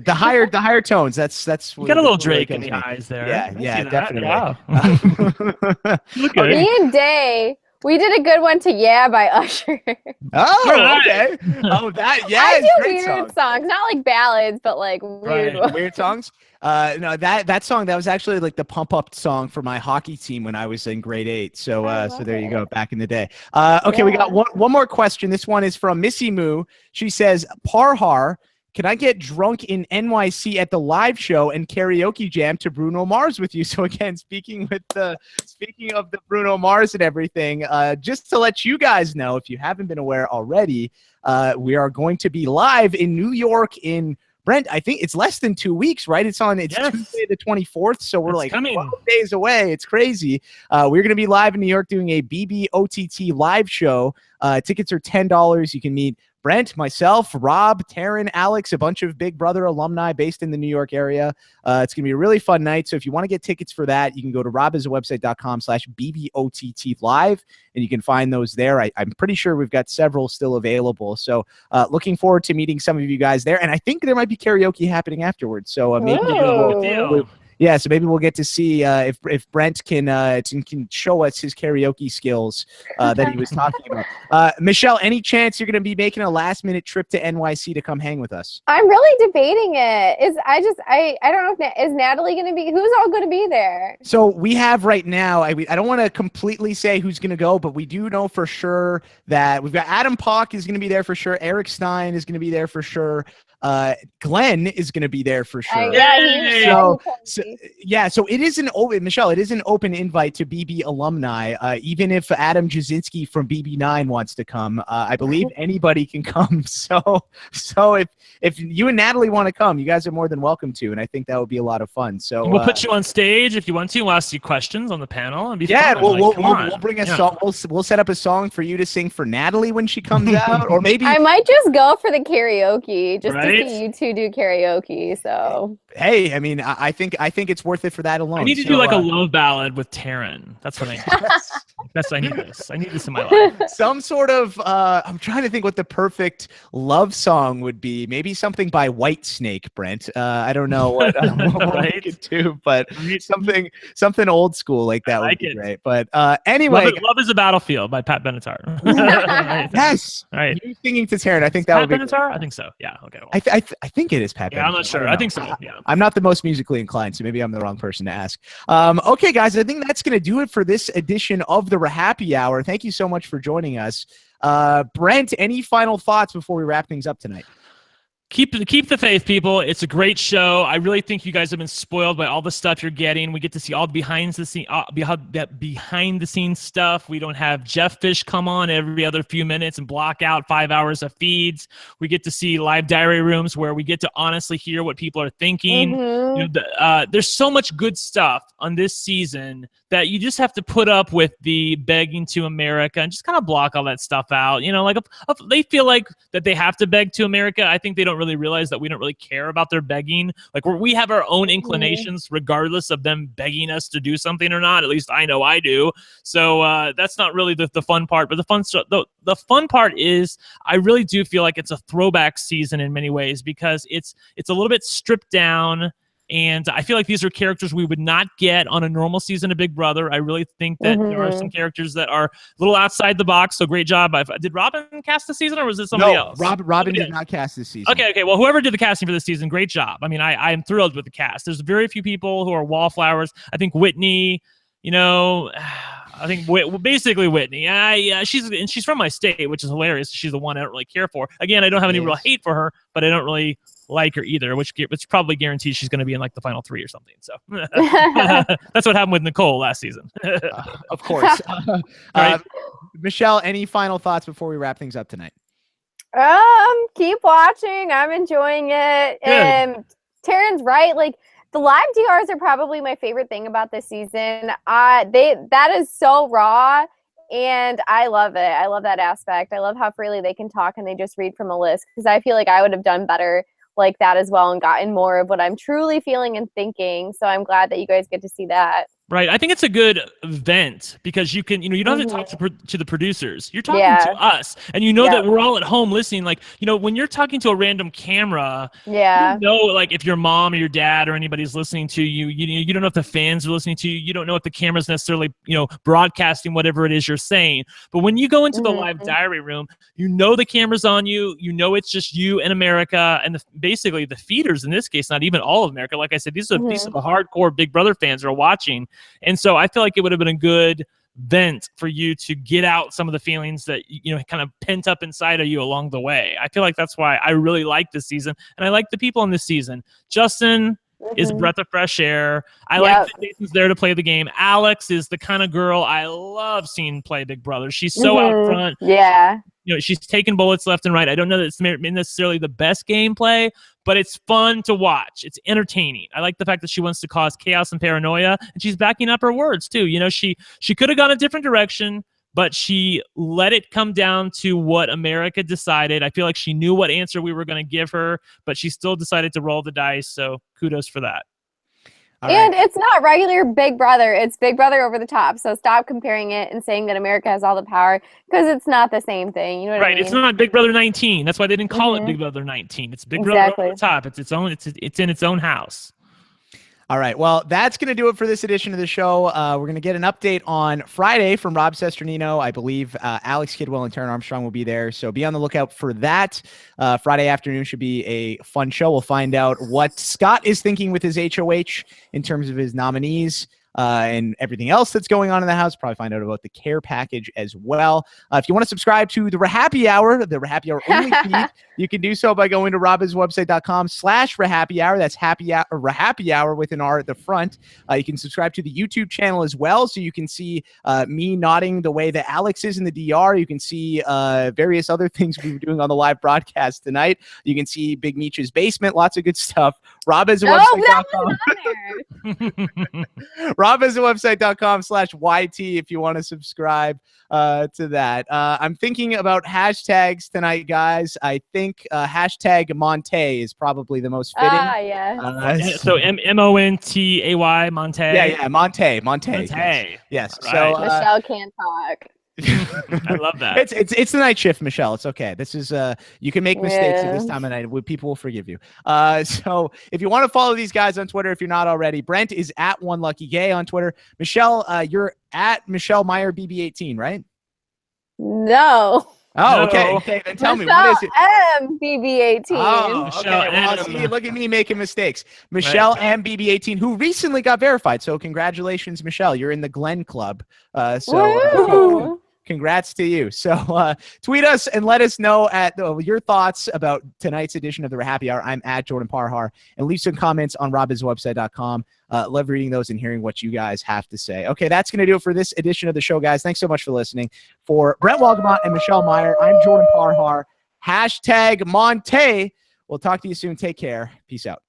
higher tones. That's you got a little Drake in the eyes there. Yeah, definitely. Yeah. Me and Day, we did a good one to "Yeah" by Usher. Oh, okay. Oh, I do weird songs, not like ballads, but like weird ones. Weird songs. No, that song, that was actually like the pump up song for my hockey team when I was in grade 8. So there you go, back in the day. Okay, we got one more question. This one is from Missy Moo. She says, Parhar, can I get drunk in NYC at the live show and karaoke jam to Bruno Mars with you? So again, speaking of the Bruno Mars and everything, just to let you guys know, if you haven't been aware already, we are going to be live in New York in Brent. I think it's less than 2 weeks, right? It's Tuesday the 24th, so we're like 12 days away. It's crazy. We're going to be live in New York doing a BB OTT live show. Tickets are $10. You can meet Brent, myself, Rob, Taryn, Alex, a bunch of Big Brother alumni based in the New York area. It's going to be a really fun night. So if you want to get tickets for that, you can go to robisawebsite.com/BBOTT live, and you can find those there. I'm pretty sure we've got several still available. So looking forward to meeting some of you guys there. And I think there might be karaoke happening afterwards. So maybe so maybe we'll get to see if Brent can show us his karaoke skills that he was talking about. Michelle, any chance you're going to be making a last-minute trip to NYC to come hang with us? I'm really debating it. I don't know is Natalie going to be? Who's all going to be there? So we have right now. I don't want to completely say who's going to go, but we do know for sure that we've got Adam Pock is going to be there for sure. Eric Stein is going to be there for sure. Glenn is going to be there for sure. So it is an open, Michelle, it is an open invite to BB alumni. Even if Adam Jasinski from BB9 wants to come, I believe anybody can come. So if you and Natalie want to come, you guys are more than welcome to, and I think that would be a lot of fun. So we'll put you on stage if you want to. We'll ask you questions on the panel and be fun. We'll bring a song. We'll set up a song for you to sing for Natalie when she comes out, or maybe I might just go for the karaoke just to see you two do karaoke. So hey, I mean, I think it's worth it for that alone. I need to do like a love ballad with Taryn. That's what I need. I need this. I need this in my life. Some sort of I'm trying to think what the perfect love song would be. Maybe something by Whitesnake, Brent. I don't know what we could do, but something old school like that would be great. But anyway, Love is a Battlefield by Pat Benatar. Yes. All right. You singing to Taryn. I think that would be Benatar? I think so. Yeah. Okay. Well. I think it is Pat Benatar. I'm not sure. I think so. Yeah. I'm not the most musically inclined, so maybe I'm the wrong person to ask. Okay, guys, I think that's going to do it for this edition of the RHAPpy Hour. Thank you so much for joining us. Brent, any final thoughts before we wrap things up tonight? Keep the faith, people. It's a great show. I really think you guys have been spoiled by all the stuff you're getting. We get to see all behind the scenes stuff. We don't have Jeff Fish come on every other few minutes and block out 5 hours of feeds. We get to see live diary rooms where we get to honestly hear what people are thinking. Mm-hmm. There's so much good stuff on this season that you just have to put up with the begging to America and just kind of block all that stuff out. Like if they feel like that they have to beg to America, I think they don't really realize that we don't really care about their begging. Like we have our own inclinations regardless of them begging us to do something or not. At least I know I do. So that's not really the fun part. But the fun part is I really do feel like it's a throwback season in many ways because it's a little bit stripped down. And I feel like these are characters we would not get on a normal season of Big Brother. I really think that there are some characters that are a little outside the box. So great job. Did Robin cast the season or was it somebody else? Robin did not cast this season. Okay. Well, whoever did the casting for this season, great job. I mean, I am thrilled with the cast. There's very few people who are wallflowers. I think Whitney, I think basically Whitney. She's from my state, which is hilarious. She's the one I don't really care for. Again, I don't have any real hate for her, but I don't really like her either, which probably guarantees she's going to be in like the final 3 or something. So that's what happened with Nicole last season. Of course. Right. Michelle, any final thoughts before we wrap things up tonight? Keep watching. I'm enjoying it. Good. And Taryn's right. Like the live DRs are probably my favorite thing about this season. That is so raw. And I love it. I love that aspect. I love how freely they can talk and they just read from a list because I feel like I would have done better like that as well and gotten more of what I'm truly feeling and thinking. So I'm glad that you guys get to see that. Right. I think it's a good event because you can, you don't have to talk to the producers. You're talking to us. And that we're all at home listening. Like, when you're talking to a random camera, like if your mom or your dad or anybody's listening to you, you don't know if the fans are listening to you. You don't know if the camera's necessarily, broadcasting whatever it is you're saying. But when you go into the live diary room, the camera's on you. It's just you and America and basically the feeders in this case, not even all of America. Like I said, these are the hardcore Big Brother fans are watching. And so I feel like it would have been a good vent for you to get out some of the feelings that, kind of pent up inside of you along the way. I feel like that's why I really like this season. And I like the people in this season. Justin is a breath of fresh air. I like that Nathan's there to play the game. Alex is the kind of girl I love seeing play Big Brother. She's so out front. Yeah. She's taking bullets left and right. I don't know that it's necessarily the best gameplay, but it's fun to watch. It's entertaining. I like the fact that she wants to cause chaos and paranoia, and she's backing up her words too. She could have gone a different direction, but she let it come down to what America decided. I feel like she knew what answer we were going to give her, but she still decided to roll the dice. So kudos for that. And it's not regular Big Brother. It's Big Brother over the top. So stop comparing it and saying that America has all the power because it's not the same thing. You know what I mean? It's not Big Brother 19. That's why they didn't call it Big Brother 19. It's Big Brother over the top. It's in its own house. All right. Well, that's going to do it for this edition of the show. We're going to get an update on Friday from Rob Sesternino. I believe Alex Kidwell and Taryn Armstrong will be there. So be on the lookout for that. Friday afternoon should be a fun show. We'll find out what Scott is thinking with his HOH in terms of his nominees. And everything else that's going on in the house. Probably find out about the care package as well. If you want to subscribe to the RHAPpy Hour, the RHAPpy Hour only feed, you can do so by going to robbinswebsite.com/RHAPpy Hour. That's RHAPpy Hour with an R at the front. You can subscribe to the YouTube channel as well, so you can see me nodding the way that Alex is in the DR. You can see various other things we were doing on the live broadcast tonight. You can see Big Meech's basement. Lots of good stuff. RobIsAWebsite.com. RobIsAWebsite.com/YT if you want to subscribe to that. I'm thinking about hashtags tonight, guys. I think hashtag Monte is probably the most fitting. Yes. So MONTAY, Monte. Yeah, Monte. Yes. Right. So Michelle can't talk. I love that. It's the night shift, Michelle. It's okay. This is you can make mistakes at this time of night. People will forgive you. So if you want to follow these guys on Twitter, if you're not already, Brent is at OneLuckyGay on Twitter. Michelle, you're at Michelle Meyer BB18, right? No. Oh, okay. Then tell me, what is it? MBB18. Oh, okay. Well, see, look at me making mistakes. Michelle MBB18, who recently got verified. So congratulations, Michelle. You're in the Glenn Club. Congrats to you. So tweet us and let us know your thoughts about tonight's edition of the RHAPpy Hour. I'm at Jordan Parhar. And leave some comments on robbinswebsite.com. Love reading those and hearing what you guys have to say. Okay, that's going to do it for this edition of the show, guys. Thanks so much for listening. For Brent Wolgamott and Michelle Meyer, I'm Jordan Parhar. Hashtag Monte. We'll talk to you soon. Take care. Peace out.